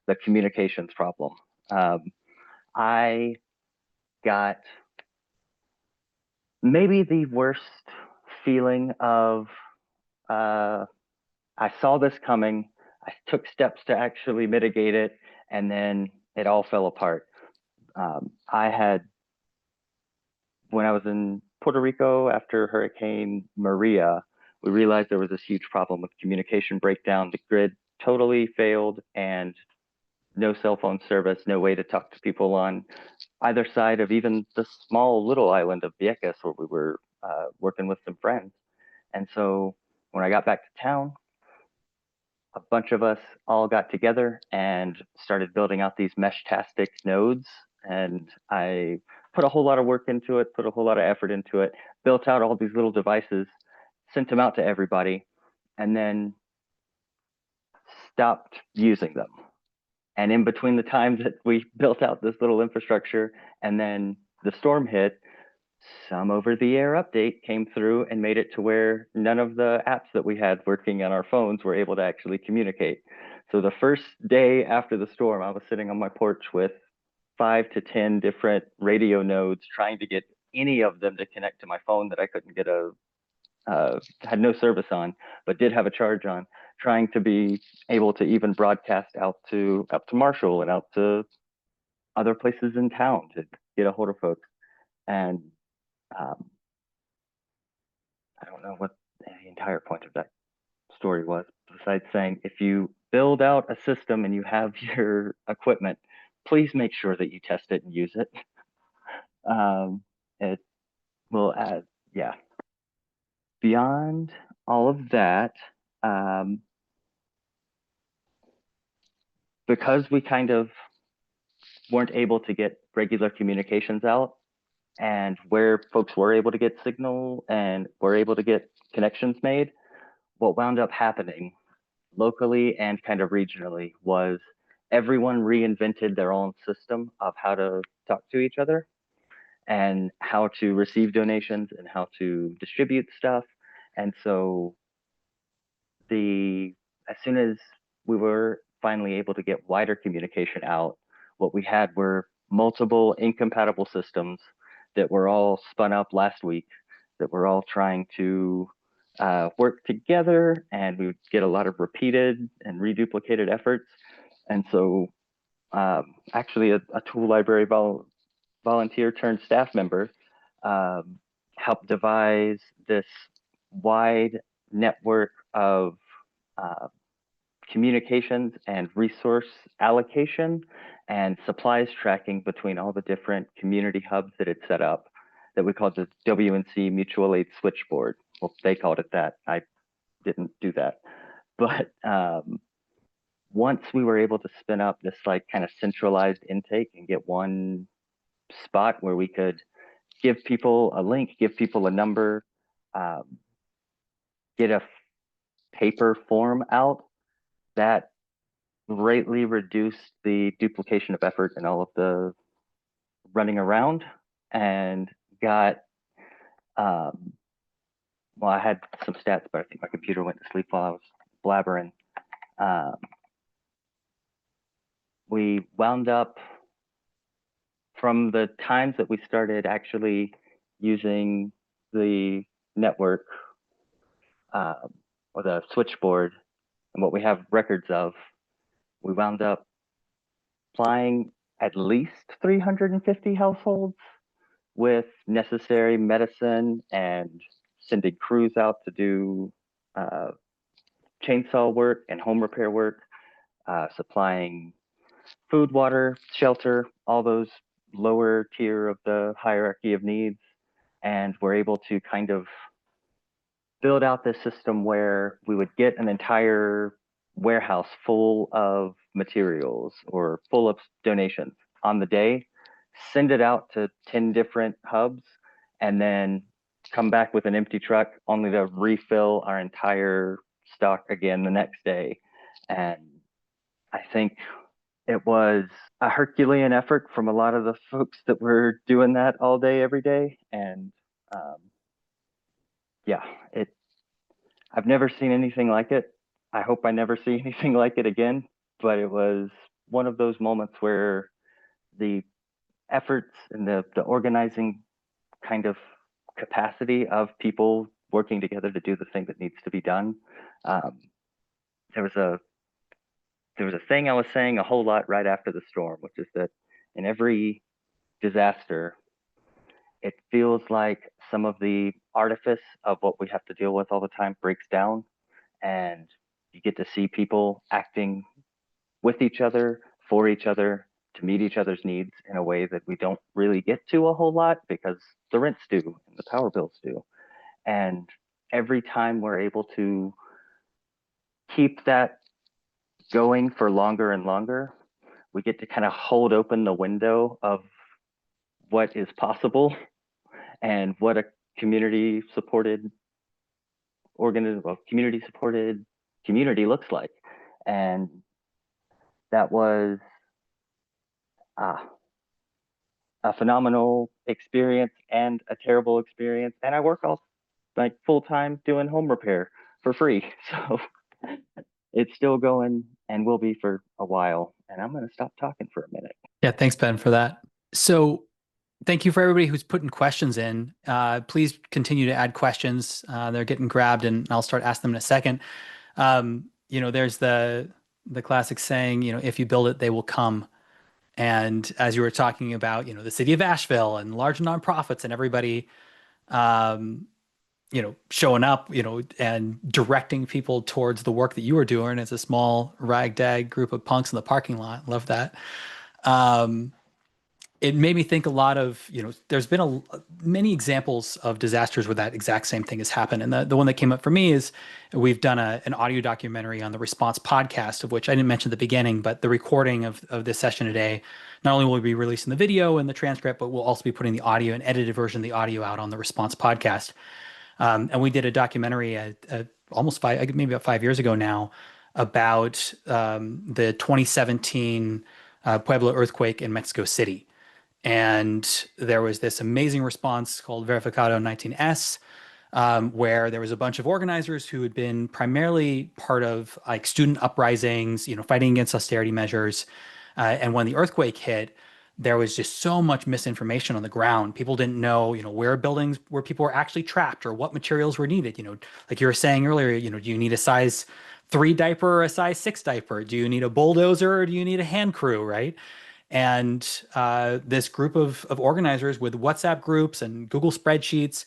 the communications problem. I got maybe the worst feeling of, I saw this coming, I took steps to actually mitigate it, and then it all fell apart. When I was in Puerto Rico after Hurricane Maria, we realized there was this huge problem with communication breakdown. The grid totally failed and no cell phone service, no way to talk to people on either side of even the small little island of Vieques where we were working with some friends. And so when I got back to town, a bunch of us all got together and started building out these Meshtastic nodes. And I put a whole lot of work into it, put a whole lot of effort into it, built out all these little devices, sent them out to everybody, and then stopped using them. And in between the times that we built out this little infrastructure and then the storm hit, some over-the-air update came through and made it to where none of the apps that we had working on our phones were able to actually communicate. So the first day after the storm, I was sitting on my porch with 5 to 10 different radio nodes trying to get any of them to connect to my phone that I couldn't get had no service on, but did have a charge on, trying to be able to even broadcast out to Marshall and out to other places in town to get a hold of folks. And I don't know what the entire point of that story was, besides saying if you build out a system and you have your equipment, please make sure that you test it and use it. It will add, yeah. Beyond all of that, because we kind of weren't able to get regular communications out, and where folks were able to get signal and were able to get connections made, what wound up happening locally and kind of regionally was everyone reinvented their own system of how to talk to each other and how to receive donations and how to distribute stuff. And so as soon as we were finally able to get wider communication out, what we had were multiple incompatible systems that were all spun up last week, that were all trying to work together, and we would get a lot of repeated and reduplicated efforts. And so actually a tool library volunteer turned staff member helped devise this wide network of communications and resource allocation and supplies tracking between all the different community hubs that it set up that we called the WNC Mutual Aid Switchboard. Well, they called it that. I didn't do that. But once we were able to spin up this like kind of centralized intake and get one spot where we could give people a link, give people a number, get a paper form out, that greatly reduced the duplication of effort and all of the running around, and got well, I had some stats, but I think my computer went to sleep while I was blabbering. We wound up, from the times that we started actually using the network or the switchboard and what we have records of, we wound up supplying at least 350 households with necessary medicine and sending crews out to do chainsaw work and home repair work, supplying food, water, shelter, all those lower tier of the hierarchy of needs. And we're able to kind of build out this system where we would get an entire warehouse full of materials or full of donations on the day, send it out to 10 different hubs, and then come back with an empty truck only to refill our entire stock again the next day. And I think it was a Herculean effort from a lot of the folks that were doing that all day, every day. And yeah, I've never seen anything like it. I hope I never see anything like it again, but it was one of those moments where the efforts and the organizing kind of capacity of people working together to do the thing that needs to be done. There was a thing I was saying a whole lot right after the storm, which is that in every disaster, it feels like some of the artifice of what we have to deal with all the time breaks down, and you get to see people acting with each other, for each other, to meet each other's needs in a way that we don't really get to a whole lot because the rents do and the power bills do. And every time we're able to keep that going for longer and longer, we get to kind of hold open the window of what is possible and what a community supported community looks like. And that was a phenomenal experience and a terrible experience. And I work all like full-time doing home repair for free. So it's still going and will be for a while. And I'm going to stop talking for a minute. Yeah, thanks, Ben, for that. So thank you for everybody who's putting questions in. Please continue to add questions. They're getting grabbed, and I'll start asking them in a second. There's the classic saying, if you build it, they will come. And as you were talking about, the city of Asheville and large nonprofits and everybody, showing up, and directing people towards the work that you were doing as a small ragtag group of punks in the parking lot. Love that. It made me think a lot of, there's been many examples of disasters where that exact same thing has happened. And the one that came up for me is we've done an audio documentary on the Response podcast, of which I didn't mention at the beginning, but the recording of this session today, not only will we be releasing the video and the transcript, but we'll also be putting the audio and edited version of the audio out on the Response podcast. And we did a documentary maybe about 5 years ago now about the 2017 Pueblo earthquake in Mexico City. And there was this amazing response called Verificado 19S, where there was a bunch of organizers who had been primarily part of like student uprisings, fighting against austerity measures. And when the earthquake hit, there was just so much misinformation on the ground. People didn't know, where buildings where people were actually trapped or what materials were needed. Like you were saying earlier, do you need a size 3 diaper or a size 6 diaper? Do you need a bulldozer or do you need a hand crew, right? And this group of organizers with WhatsApp groups and Google spreadsheets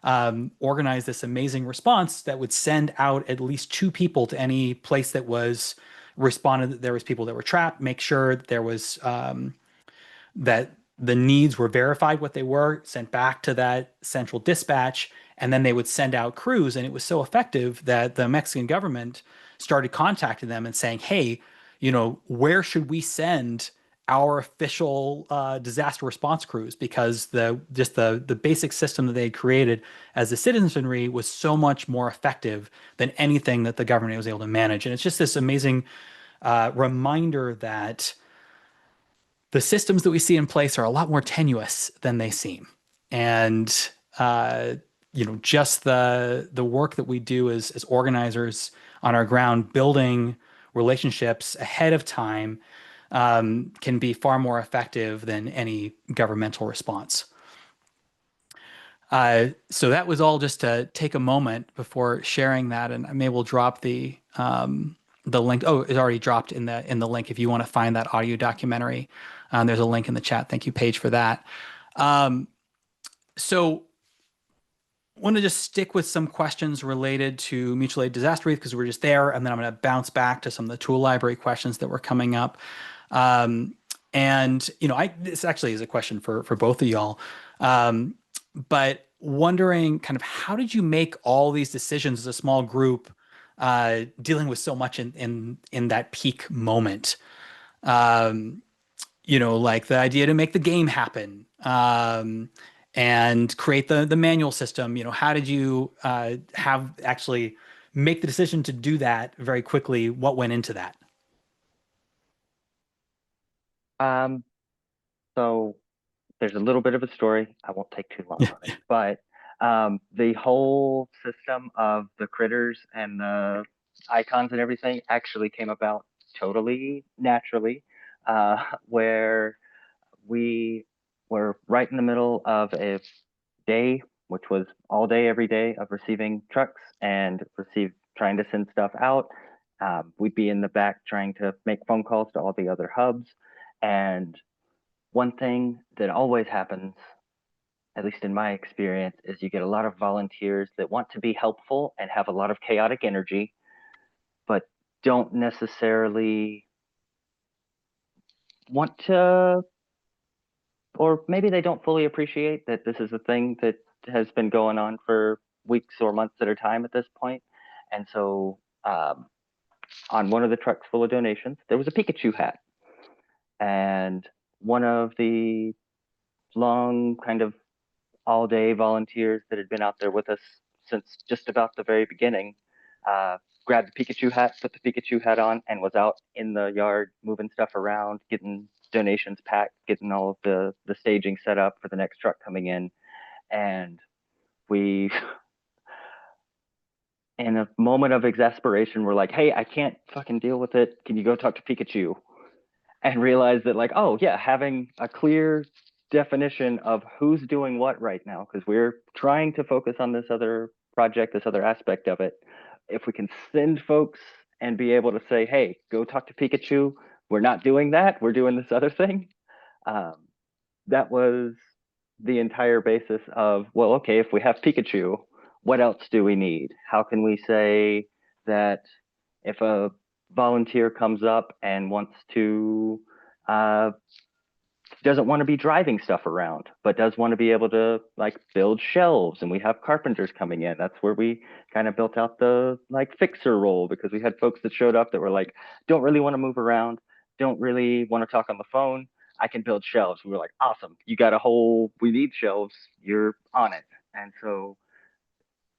organized this amazing response that would send out at least 2 people to any place that was responded that there was people that were trapped, make sure that there was that the needs were verified what they were, sent back to that central dispatch, and then they would send out crews. And it was so effective that the Mexican government started contacting them and saying, hey, where should we send our official disaster response crews? Because the basic system that they had created as the citizenry was so much more effective than anything that the government was able to manage. And it's just this amazing reminder that the systems that we see in place are a lot more tenuous than they seem. And just the work that we do as organizers on our ground, building relationships ahead of time, can be far more effective than any governmental response. So that was all just to take a moment before sharing that, and maybe we'll drop the link. Oh, it's already dropped in the link if you want to find that audio documentary. There's a link in the chat. Thank you, Paige, for that. So I want to just stick with some questions related to mutual aid disaster relief because we're just there, and then I'm going to bounce back to some of the tool library questions that were coming up. This actually is a question for both of y'all. But wondering kind of how did you make all these decisions as a small group, dealing with so much in that peak moment? Like the idea to make the game happen, and create the manual system. How did you actually make the decision to do that very quickly? What went into that? So there's a little bit of a story. I won't take too long on it, but the whole system of the critters and the icons and everything actually came about totally naturally, where we were right in the middle of a day, which was all day, every day of receiving trucks and trying to send stuff out. We'd be in the back trying to make phone calls to all the other hubs. And one thing that always happens, at least in my experience, is you get a lot of volunteers that want to be helpful and have a lot of chaotic energy, but don't necessarily want to, or maybe they don't fully appreciate that this is a thing that has been going on for weeks or months at a time at this point. And so on one of the trucks full of donations, there was a Pikachu hat. And one of the long kind of all day volunteers that had been out there with us since just about the very beginning grabbed the Pikachu hat, put the Pikachu hat on, and was out in the yard moving stuff around, getting donations packed, getting all of the staging set up for the next truck coming in. And we, in a moment of exasperation, we're like, hey, I can't fucking deal with it. Can you go talk to Pikachu? And realize that, like, oh yeah, having a clear definition of who's doing what right now, because we're trying to focus on this other project, this other aspect of it. If we can send folks and be able to say, hey, go talk to Pikachu, we're not doing that, we're doing this other thing. That was the entire basis of, well, okay, if we have Pikachu, what else do we need? How can we say that if a volunteer comes up and wants to doesn't want to be driving stuff around, but does want to be able to like build shelves, and we have carpenters coming in, that's where we kind of built out the like fixer role, because we had folks that showed up that were like, don't really want to move around, don't really want to talk on the phone, I can build shelves. We were like, awesome, you got we need shelves, you're on it. And so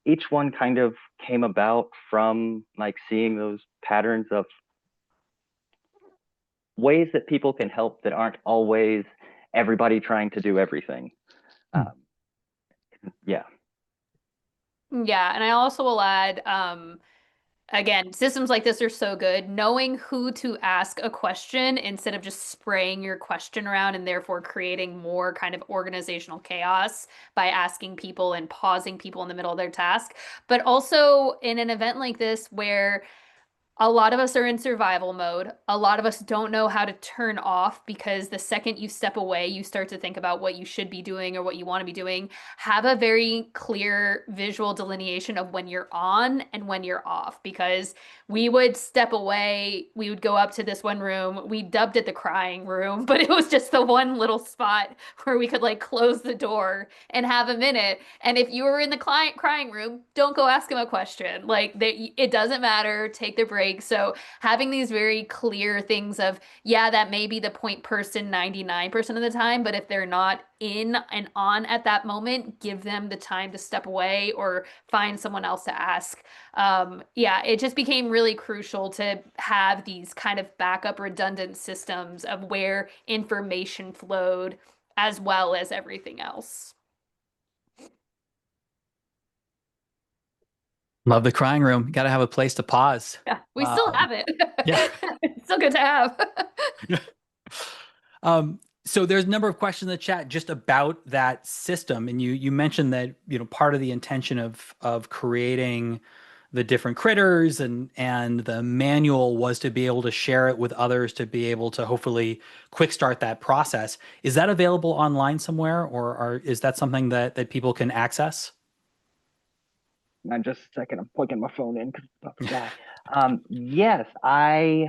each one kind of came about from like seeing those patterns of ways that people can help that aren't always everybody trying to do everything. Yeah. Yeah, and I also will add, again, systems like this are so good. Knowing who to ask a question instead of just spraying your question around and therefore creating more kind of organizational chaos by asking people and pausing people in the middle of their task. But also in an event like this where A lot of us are in survival mode. A lot of us don't know how to turn off because the second you step away, you start to think about what you should be doing or what you want to be doing. Have a very clear visual delineation of when you're on and when you're off because we would step away. We would go up to this one room. We dubbed it the crying room, but it was just the one little spot where we could like close the door and have a minute. And if you were in the client crying room, don't go ask him a question. Like it doesn't matter. Take the break. So having these very clear things of, yeah, that may be the point person 99% of the time, but if they're not in and on at that moment, give them the time to step away or find someone else to ask. Yeah, it just became really crucial to have these kind of backup redundant systems of where information flowed as well as everything else. Love the crying room. Got to have a place to pause. Yeah, we still have it. Yeah. It's still good to have. So there's a number of questions in the chat just about that system, and you mentioned that part of the intention of creating the different critters and the manual was to be able to share it with others to be able to hopefully quick start that process. Is that available online somewhere, or is that something that people can access? Just a second, I'm plugging my phone in because it's about to die. Yes, I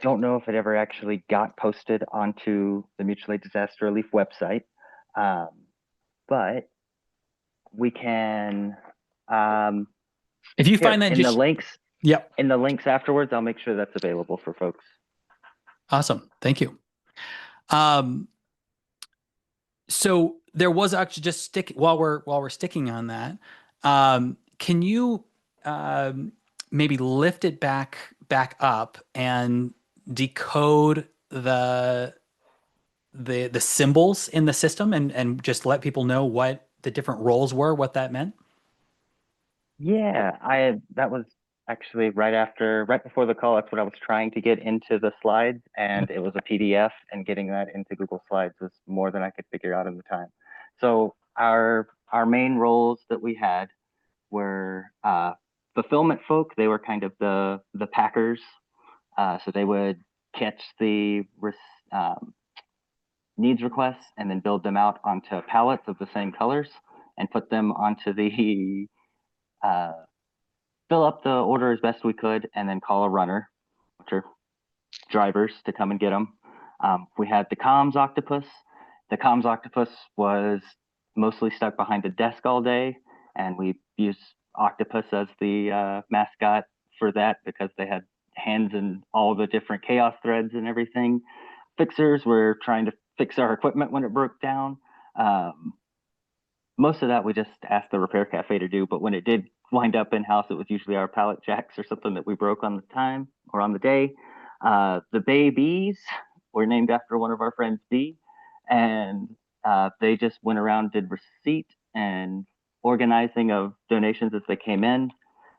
don't know if it ever actually got posted onto the Mutual Aid Disaster Relief website, but we can. If you find that in the links, yep, in the links afterwards, I'll make sure that's available for folks. Awesome, thank you. So there was actually just while we're sticking on that, can you maybe lift it back up and decode the symbols in the system and just let people know what the different roles were, what that meant? Yeah, that was actually right before the call. That's what I was trying to get into the slides, and it was a PDF, and getting that into Google Slides was more than I could figure out in the time. So our main roles that we had were fulfillment folk. They were kind of the packers. So they would catch the needs requests and then build them out onto pallets of the same colors and put them onto the fill up the order as best we could and then call a runner, which are drivers, to come and get them. We had the comms octopus. The comms octopus was mostly stuck behind a desk all day, and we used octopus as the mascot for that because they had hands in all the different chaos threads and everything. Fixers were trying to fix our equipment when it broke down. Most of that we just asked the Repair Cafe to do, but when it did wind up in-house, it was usually our pallet jacks or something that we broke on the time or on the day. The Bay Bees were named after one of our friends, Bee, and they just went around, did receipt and organizing of donations as they came in.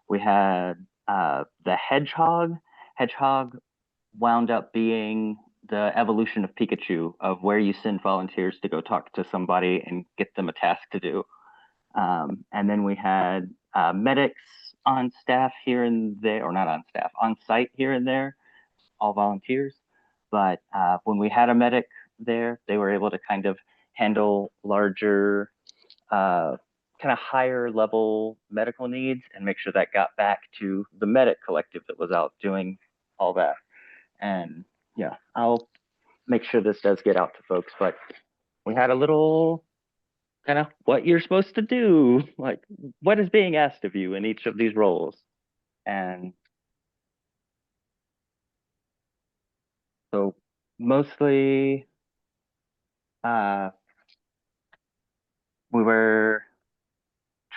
We had the Hedgehog. Hedgehog wound up being the evolution of Pikachu, of where you send volunteers to go talk to somebody and get them a task to do. And then we had medics on staff here and there, or not on staff, on site here and there, all volunteers. But when we had a medic there, they were able to kind of handle larger, kind of higher level medical needs and make sure that got back to the medic collective that was out doing all that. And yeah, I'll make sure this does get out to folks, but we had a little kind of what you're supposed to do, like what is being asked of you in each of these roles. And so mostly we were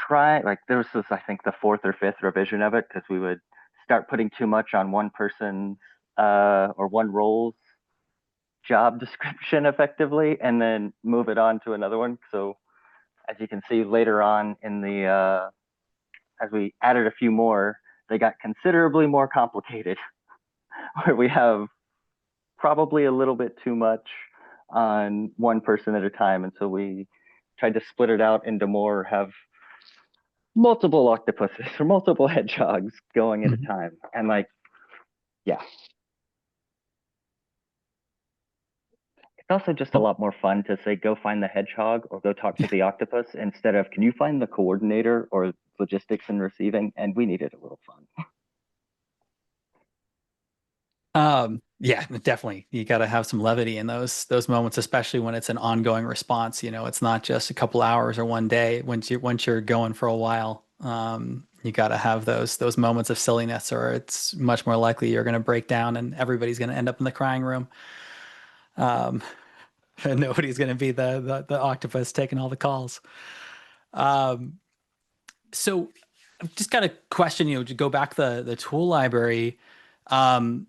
trying, like this was, I think, the 4th or 5th revision of it, because we would start putting too much on one person's or one role's job description effectively and then move it on to another one. So as you can see later on in the as we added a few more, they got considerably more complicated where we have probably a little bit too much on one person at a time, and so we tried to split it out into more, have multiple octopuses or multiple hedgehogs going at a time. And like, yeah. It's also just a lot more fun to say, go find the hedgehog or go talk to the octopus instead of, can you find the coordinator or logistics and receiving? And we needed a little fun. Yeah, definitely. You got to have some levity in those moments, especially when it's an ongoing response. You know, it's not just a couple hours or one day. Once you're going for a while, you got to have those moments of silliness, or it's much more likely you're going to break down and everybody's going to end up in the crying room. Um, and nobody's going to be the octopus taking all the calls. Um, so I've just got a question, to go back the tool library. Um,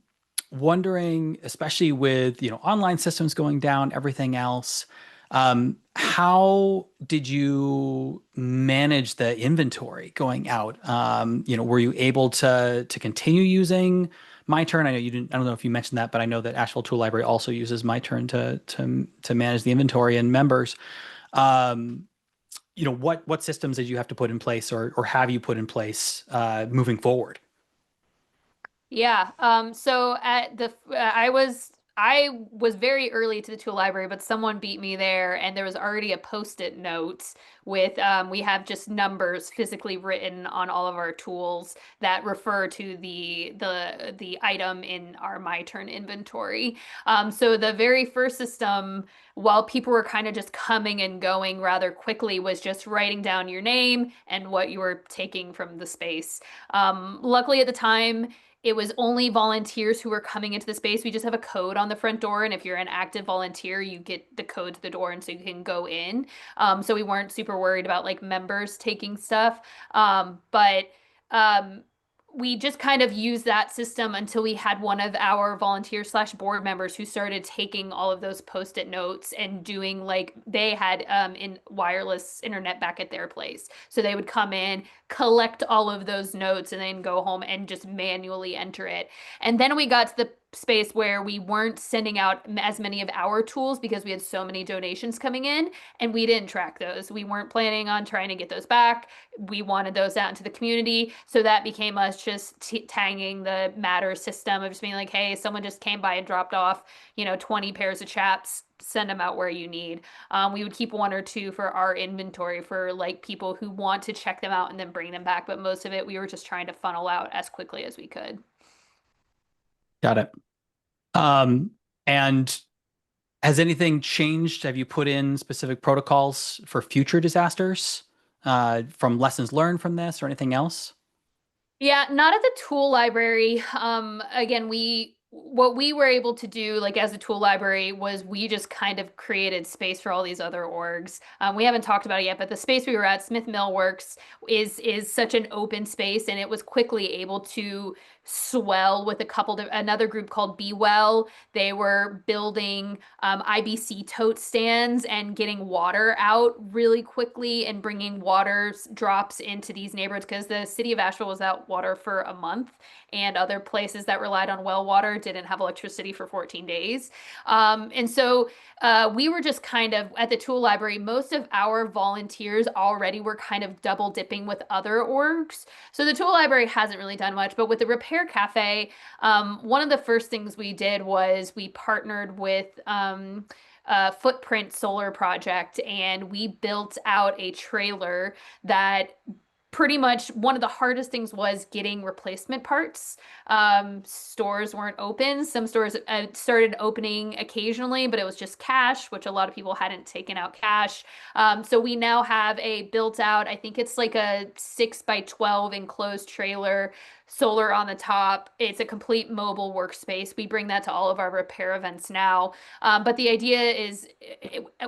Wondering, especially with, online systems going down, everything else, how did you manage the inventory going out? Were you able to continue using MyTurn? I know you didn't, I don't know if you mentioned that, but I know that Asheville Tool Library also uses MyTurn to manage the inventory and members. Um, what systems did you have to put in place, or have you put in place moving Yeah. So at the I was very early to the tool library, but someone beat me there, and there was already a post-it note with we have just numbers physically written on all of our tools that refer to the item in our My Turn inventory. So the very first system, while people were kind of just coming and going rather quickly, was just writing down your name and what you were taking from the space. Luckily at the time, it was only volunteers who were coming into the space. We just have a code on the front door, and if you're an active volunteer, you get the code to the door, and so you can go in. So we weren't super worried about like members taking stuff. But um, we just kind of used that system until we had one of our volunteer/board members who started taking all of those post-it notes and doing, like, they had in wireless internet back at their place. So they would come in, collect all of those notes, and then go home and just manually enter it. And then we got to the space where we weren't sending out as many of our tools because we had so many donations coming in, and we didn't track those. We weren't planning on trying to get those back. We wanted those out into the community. So that became us just tagging the Matter system of just being like, hey, someone just came by and dropped off, 20 pairs of chaps, send them out where you need. We would keep one or two for our inventory for like people who want to check them out and then bring them back. But most of it, we were just trying to funnel out as quickly as we could. Got it. And has anything changed? Have you put in specific protocols for future disasters, from lessons learned from this or anything else? Yeah, not at the tool library. Again, what we were able to do, like as a tool library, was we just kind of created space for all these other orgs. We haven't talked about it yet, but the space we were at, Smith Millworks, is such an open space, and it was quickly able to swell with another group called Be Well. They were building IBC tote stands and getting water out really quickly and bringing water drops into these neighborhoods, because the city of Asheville was out water for a month, and other places that relied on well water didn't have electricity for 14 days. And so we were just kind of at the tool library. Most of our volunteers already were kind of double dipping with other orgs. So the tool library hasn't really done much, but with the Repair Cafe, one of the first things we did was we partnered with Footprint Solar Project, and we built out a trailer that pretty much one of the hardest things was getting replacement parts. Stores weren't open. Some stores started opening occasionally, but it was just cash, which a lot of people hadn't taken out cash. So we now have a built out, I think it's like a 6x12 enclosed trailer, solar on the top. It's a complete mobile workspace. We bring that to all of our repair events now. But the idea is,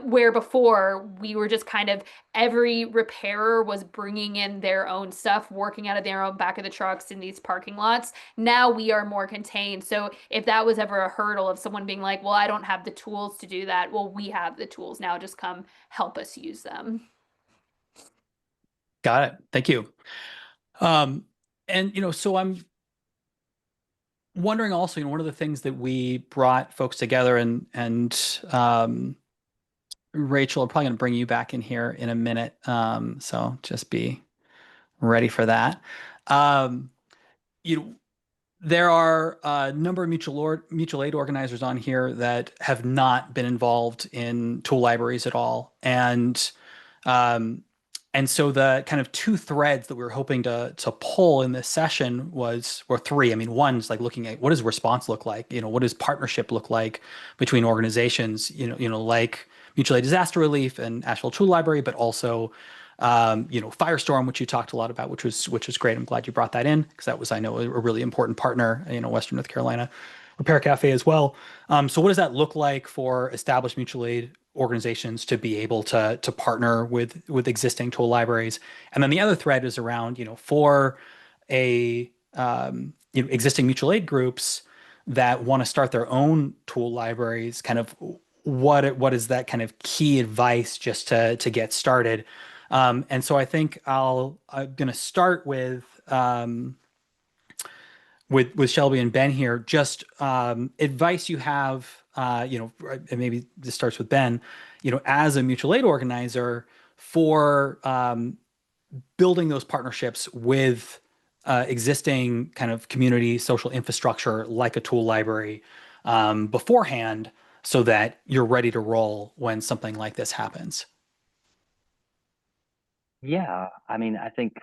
where before we were just kind of, every repairer was bringing in their own stuff, working out of their own back of the trucks in these parking lots. Now we are more contained. So if that was ever a hurdle of someone being like, well, I don't have the tools to do that, well, we have the tools now, just come help us use them. Got it. Thank you. And so I'm wondering also, one of the things that we brought folks together, and Rachel, I'm probably going to bring you back in here in a minute. So just be ready for that. Um, you There are a number of mutual aid organizers on here that have not been involved in tool libraries at all, um, and so the kind of two threads that we were hoping to pull in this session were three. I mean, one's like looking at what does response look like? What does partnership look like between organizations? Like Mutual Aid Disaster Relief and Asheville Tool Library, but also Firestorm, which you talked a lot about, which was great. I'm glad you brought that in because that was, I know, a really important partner, Western North Carolina Repair Cafe as well. So what does that look like for established mutual aid organizations to be able to partner with existing tool libraries? And then the other thread is around, for existing mutual aid groups that want to start their own tool libraries, kind of what is that kind of key advice just to get started? And so I think I'm going to start with Shelby and Ben here. Just advice you have, and maybe this starts with Ben, as a mutual aid organizer for building those partnerships with existing kind of community social infrastructure like a tool library beforehand, so that you're ready to roll when something like this happens. Yeah, I mean, I think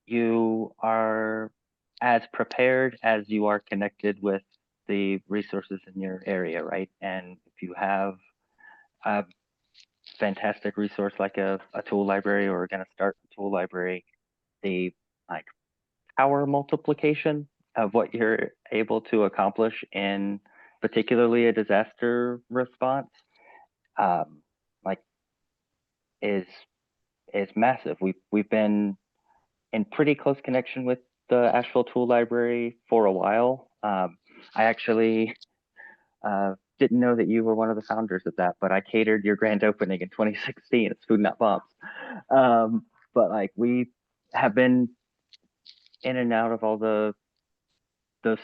you are as prepared as you are connected with the resources in your area, right? And if you have a fantastic resource like a tool library or going to start a tool library, the like power multiplication of what you're able to accomplish in particularly a disaster response, um, like is massive. We've been in pretty close connection with the Asheville Tool Library for a while. I actually didn't know that you were one of the founders of that, but I catered your grand opening in 2016. It's Food Not Bombs. But like we have been in and out of all those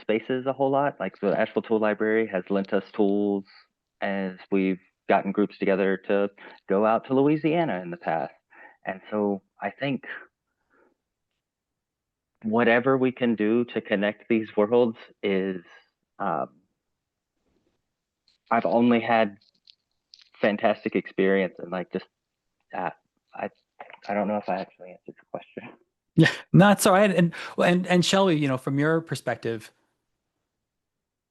spaces a whole lot. Like the Asheville Tool Library has lent us tools as we've gotten groups together to go out to Louisiana in the past. And so I think whatever we can do to connect these worlds is, um, I've only had fantastic experience, and like just uh, I I don't know if I actually answered the question. Yeah, no, it's all right. And Shelby, from your perspective.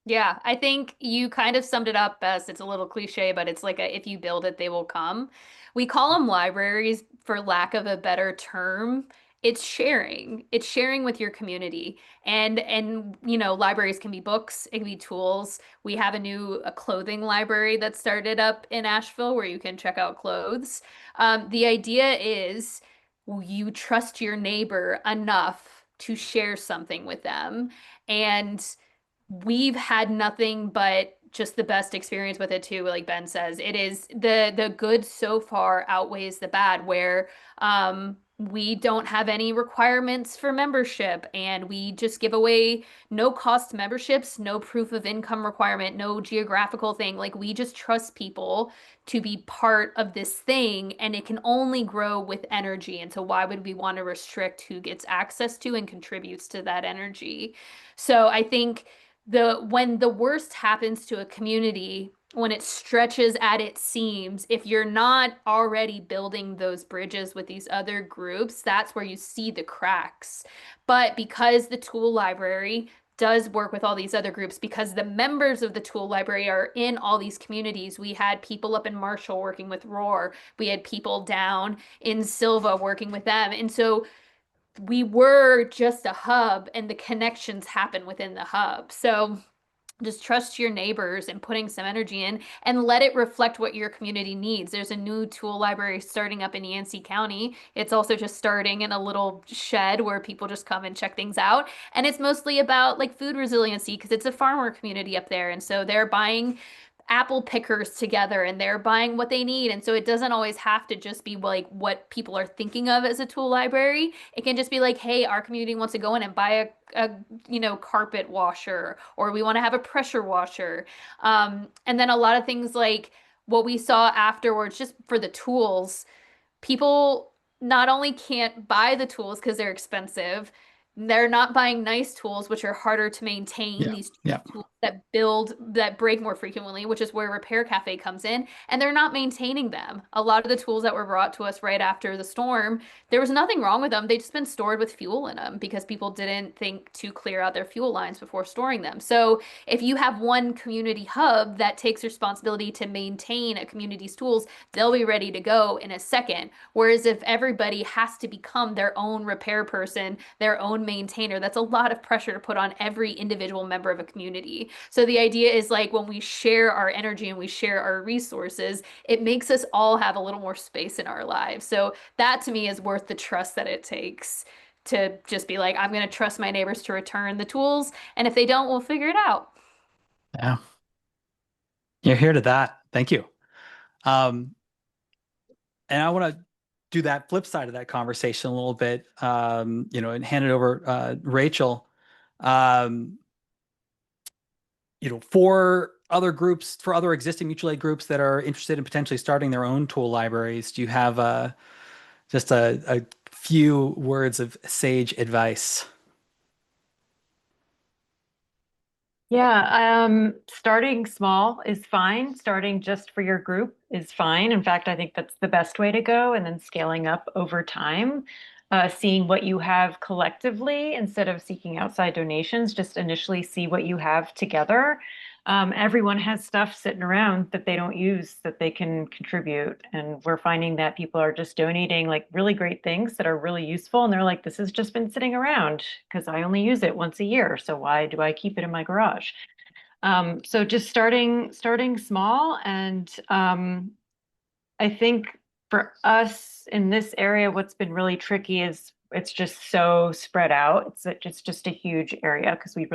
Yeah, I think you kind of summed it up best. It's a little cliche, but it's like if you build it, they will come. We call them libraries for lack of a better term. It's sharing. It's sharing with your community. And libraries can be books, it can be tools. We have a clothing library that started up in Asheville where you can check out clothes. The idea is you trust your neighbor enough to share something with them. And we've had nothing but just the best experience with it too. Like Ben says, it is the good so far outweighs the bad, where we don't have any requirements for membership and we just give away no cost memberships, no proof of income requirement, no geographical thing. Like we just trust people to be part of this thing, and it can only grow with energy. And so why would we want to restrict who gets access to and contributes to that energy? So I think when the worst happens to a community, when it stretches at its seams, if you're not already building those bridges with these other groups, that's where you see the cracks. But because the tool library does work with all these other groups, because the members of the tool library are in all these communities. We had people up in Marshall working with Roar. We had people down in Silva working with them. And so we were just a hub, and the connections happen within the hub. So just trust your neighbors and putting some energy in and let it reflect what your community needs. There's a new tool library starting up in Yancey County. It's also just starting in a little shed where people just come and check things out. And it's mostly about like food resiliency because it's a farmer community up there. And so they're buying apple pickers together and they're buying what they need. And so it doesn't always have to just be like what people are thinking of as a tool library. It can just be like, hey, our community wants to go in and buy a carpet washer, or we want to have a pressure washer. And then a lot of things like what we saw afterwards, just for the tools, people not only can't buy the tools because they're expensive, they're not buying nice tools, which are harder to maintain. Yeah. These Yeah. tools that break more frequently, which is where Repair Cafe comes in, and they're not maintaining them. A lot of the tools that were brought to us right after the storm, there was nothing wrong with them. They just been stored with fuel in them because people didn't think to clear out their fuel lines before storing them. So if you have one community hub that takes responsibility to maintain a community's tools, they'll be ready to go in a second. Whereas if everybody has to become their own repair person, their own maintainer, that's a lot of pressure to put on every individual member of a community. So the idea is like when we share our energy and we share our resources, it makes us all have a little more space in our lives. So that to me is worth the trust that it takes to just be like, I'm going to trust my neighbors to return the tools. And if they don't, we'll figure it out. Yeah. You're here to that. Thank you. And I want to do that flip side of that conversation a little bit, and hand it over, Rachel. Um, for other groups, for other existing mutual aid groups that are interested in potentially starting their own tool libraries, do you have just a few words of sage advice? Yeah, starting small is fine. Starting just for your group is fine. In fact, I think that's the best way to go, and then scaling up over time, seeing what you have collectively instead of seeking outside donations. Just initially see what you have together. Everyone has stuff sitting around that they don't use that they can contribute. And we're finding that people are just donating like really great things that are really useful. And they're like, this has just been sitting around because I only use it once a year. So why do I keep it in my garage? So just starting small. And I think for us in this area, what's been really tricky is it's just so spread out. It's just a huge area because we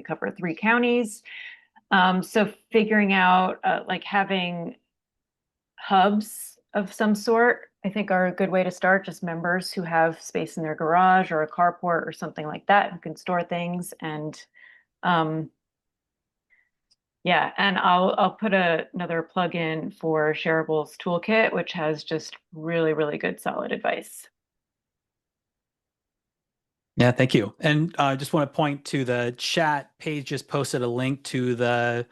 cover 3 counties. So figuring out like having hubs of some sort, I think are a good way to start. Just members who have space in their garage or a carport or something like that who can store things. And um, yeah, and I'll put another plug in for Shareable's toolkit, which has just really, really good solid advice. Yeah, thank you. And I just want to point to the chat page, just posted a link to the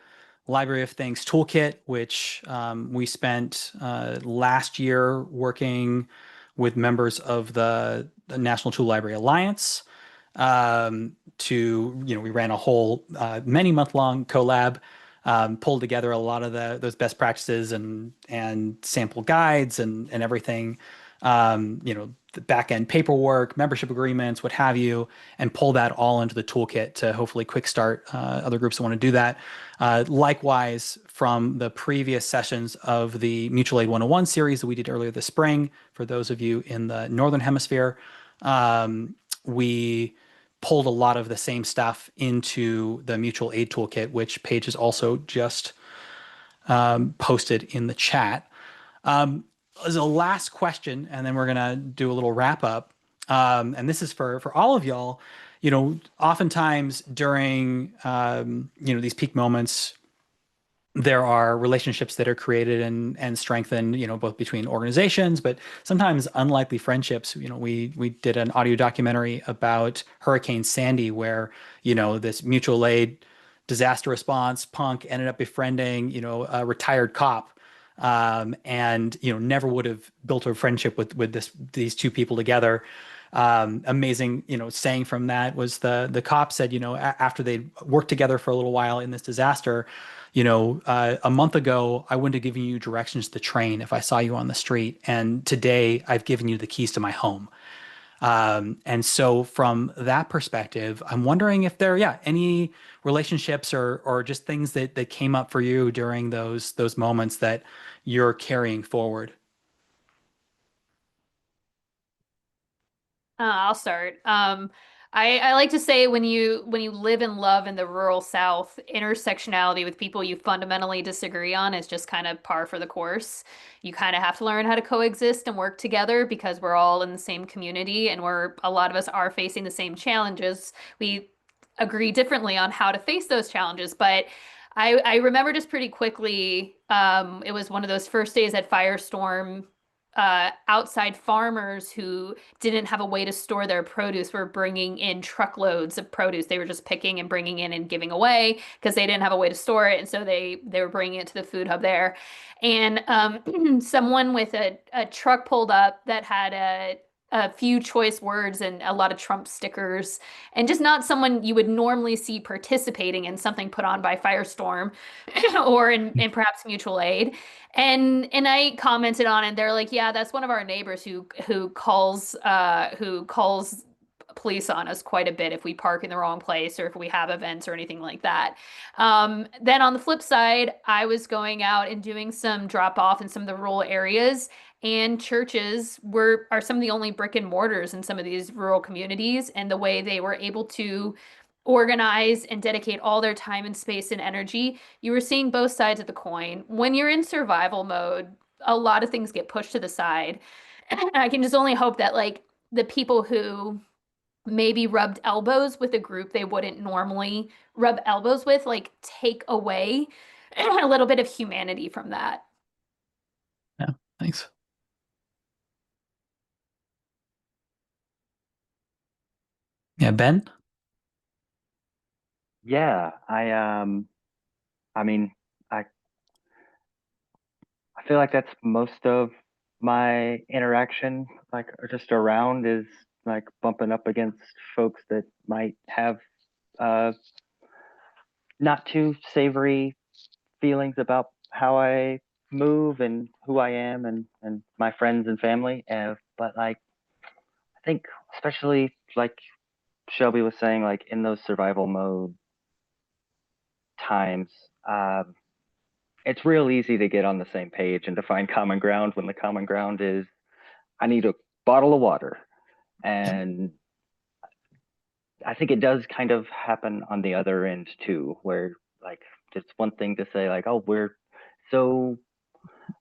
Library of Things Toolkit, which we spent last year working with members of the National Tool Library Alliance we ran a whole many month-long collab, pulled together a lot of those best practices and sample guides and everything, the back-end paperwork, membership agreements, what have you, and pull that all into the toolkit to hopefully quick start other groups that want to do that. Likewise, from the previous sessions of the Mutual Aid 101 series that we did earlier this spring, for those of you in the Northern Hemisphere, we pulled a lot of the same stuff into the Mutual Aid Toolkit, which Paige has also just posted in the chat. As a last question, and then we're gonna do a little wrap up. And this is for all of y'all. Oftentimes during these peak moments, there are relationships that are created and strengthened, both between organizations, but sometimes unlikely friendships. We did an audio documentary about Hurricane Sandy, where this mutual aid disaster response punk ended up befriending a retired cop, and never would have built a friendship with these two people together. Amazing, saying from that was the cop said, after they worked together for a little while in this disaster, a month ago, I wouldn't have given you directions to the train if I saw you on the street. And today I've given you the keys to my home. And so from that perspective, I'm wondering if there, any relationships or just things that came up for you during those moments that you're carrying forward. I'll start. I like to say when you live and love in the rural South, intersectionality with people you fundamentally disagree on is just kind of par for the course. You kind of have to learn how to coexist and work together because we're all in the same community and a lot of us are facing the same challenges. We agree differently on how to face those challenges, but I remember just pretty quickly, it was one of those first days at Firestorm outside farmers who didn't have a way to store their produce were bringing in truckloads of produce. They were just picking and bringing in and giving away because they didn't have a way to store it, and so they were bringing it to the food hub there. And someone with a truck pulled up that had a few choice words and a lot of Trump stickers, and just not someone you would normally see participating in something put on by Firestorm or in perhaps mutual aid. And I commented on it. They're like, yeah, that's one of our neighbors who calls police on us quite a bit if we park in the wrong place or if we have events or anything like that. Then on the flip side, I was going out and doing some drop off in some of the rural areas, and churches are some of the only brick and mortars in some of these rural communities, and the way they were able to organize and dedicate all their time and space and energy, you were seeing both sides of the coin. When you're in survival mode, a lot of things get pushed to the side. I can just only hope that like the people who maybe rubbed elbows with a group they wouldn't normally rub elbows with, like take away a little bit of humanity from that. Yeah, thanks. Yeah, Ben? Yeah, I mean, I I feel like that's most of my interaction, like just around, is like bumping up against folks that might have uh not too savory feelings about how I move and who I am and my friends and family. But like I think especially like Shelby was saying, like in those survival mode times, it's real easy to get on the same page and to find common ground when the common ground is I need a bottle of water. And I think it does kind of happen on the other end too, where like it's one thing to say like, oh, we're so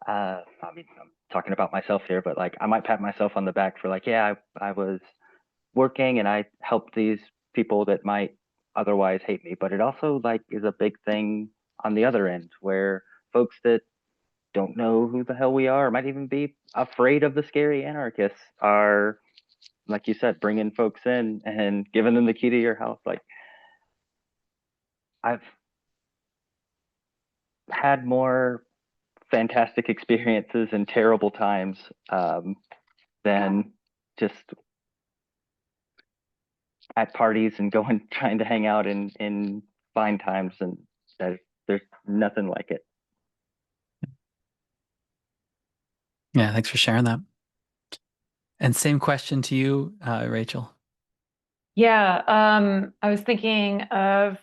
I mean, I'm talking about myself here, but like I might pat myself on the back for like, yeah, I was working and I helped these people that might otherwise hate me. But it also like is a big thing on the other end where folks that don't know who the hell we are, or might even be afraid of the scary anarchists, are, like you said, bringing folks in and giving them the key to your house. Like I've had more fantastic experiences and terrible times than just at parties and going trying to hang out in fine times, and there's nothing like it. Yeah, thanks for sharing that. And same question to you, Rachel. Yeah, I was thinking of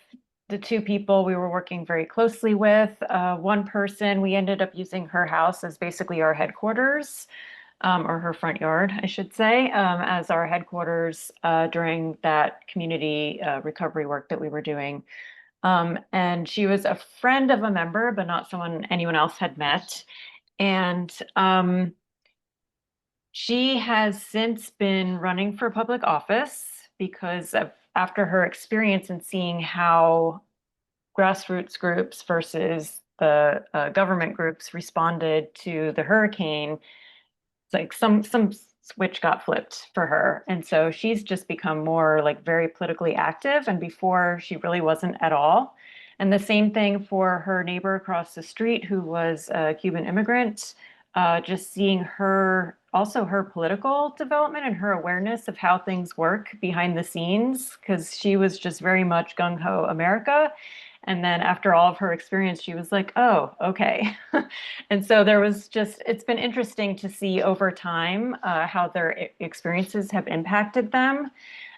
the two people we were working very closely with. One person, we ended up using her house as basically our headquarters, or her front yard, I should say, as our headquarters during that community recovery work that we were doing. And she was a friend of a member, but not someone anyone else had met. And she has since been running for public office because of after her experience and seeing how grassroots groups versus the government groups responded to the hurricane. It's like some switch got flipped for her, and so she's just become more like very politically active, and before she really wasn't at all. And the same thing for her neighbor across the street who was a Cuban immigrant. Just seeing her, also her political development and her awareness of how things work behind the scenes, because she was just very much gung-ho America. And then after all of her experience, she was like, oh, okay. And so there was just, it's been interesting to see over time how their experiences have impacted them.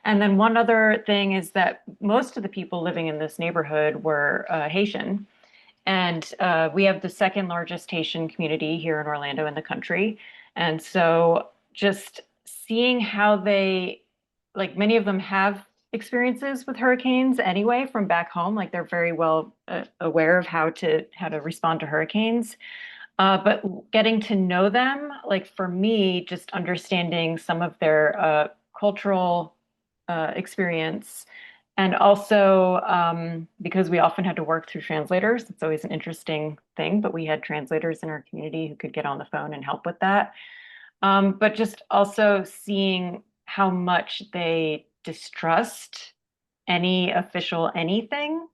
And then one other thing is that most of the people living in this neighborhood were Haitian. And we have the second largest Haitian community here in Orlando in the country. And so just seeing how they, like many of them have experiences with hurricanes anyway from back home, like they're very well aware of how to respond to hurricanes. But getting to know them, like for me, just understanding some of their cultural experience. And also, because we often had to work through translators, it's always an interesting thing, but we had translators in our community who could get on the phone and help with that. but just also seeing how much they distrust any official anything.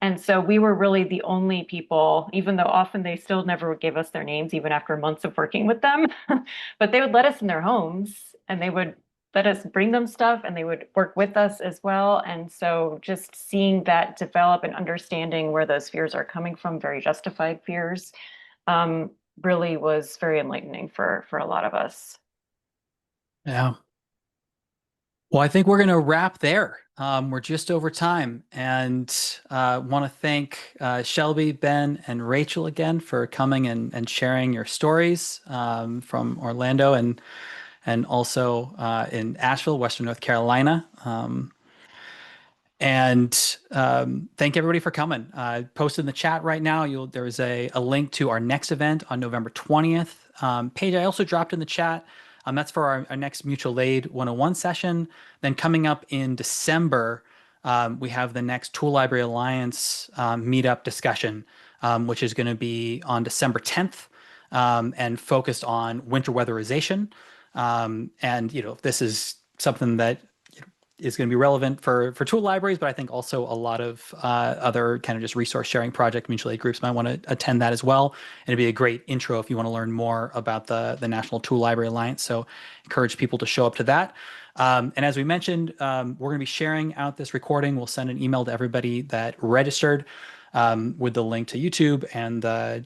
And so we were really the only people, even though often they still never would give us their names, even after months of working with them, but they would let us in their homes and they would let us bring them stuff and they would work with us as well. And so just seeing that develop and understanding where those fears are coming from, very justified fears, really was very enlightening for a lot of us. Yeah. Well, I think we're going to wrap there. We're just over time, and want to thank Shelby, Ben, and Rachel again for coming and sharing your stories from Orlando and also in Asheville, Western North Carolina. And thank everybody for coming. Posted in the chat right now. There is a link to our next event on November 20th. Paige, I also dropped in the chat. That's for our next Mutual Aid 101 session. Then coming up in December, we have the next Tool Library Alliance meetup discussion, which is going to be on December 10th and focused on winter weatherization. And this is something that is going to be relevant for tool libraries, but I think also a lot of other kind of just resource sharing project mutual aid groups might want to attend that as well. And it'd be a great intro if you want to learn more about the National Tool Library Alliance. So encourage people to show up to that. And as we mentioned, we're going to be sharing out this recording. We'll send an email to everybody that registered with the link to YouTube and a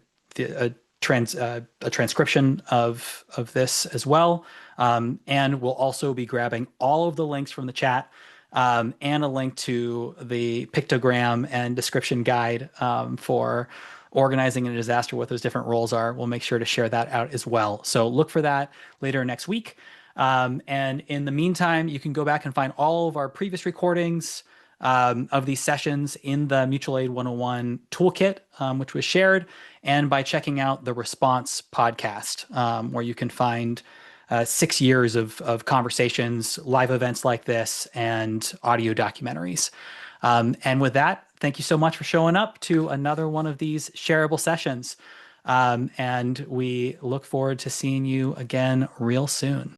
transcription of this as well. And we'll also be grabbing all of the links from the chat and a link to the pictogram and description guide for organizing in a disaster, what those different roles are. We'll make sure to share that out as well. So look for that later next week. And in the meantime, you can go back and find all of our previous recordings of these sessions in the Mutual Aid 101 toolkit, which was shared, and by checking out the Response podcast, where you can find 6 years of conversations, live events like this, and audio documentaries. And with that, thank you so much for showing up to another one of these shareable sessions. And we look forward to seeing you again real soon.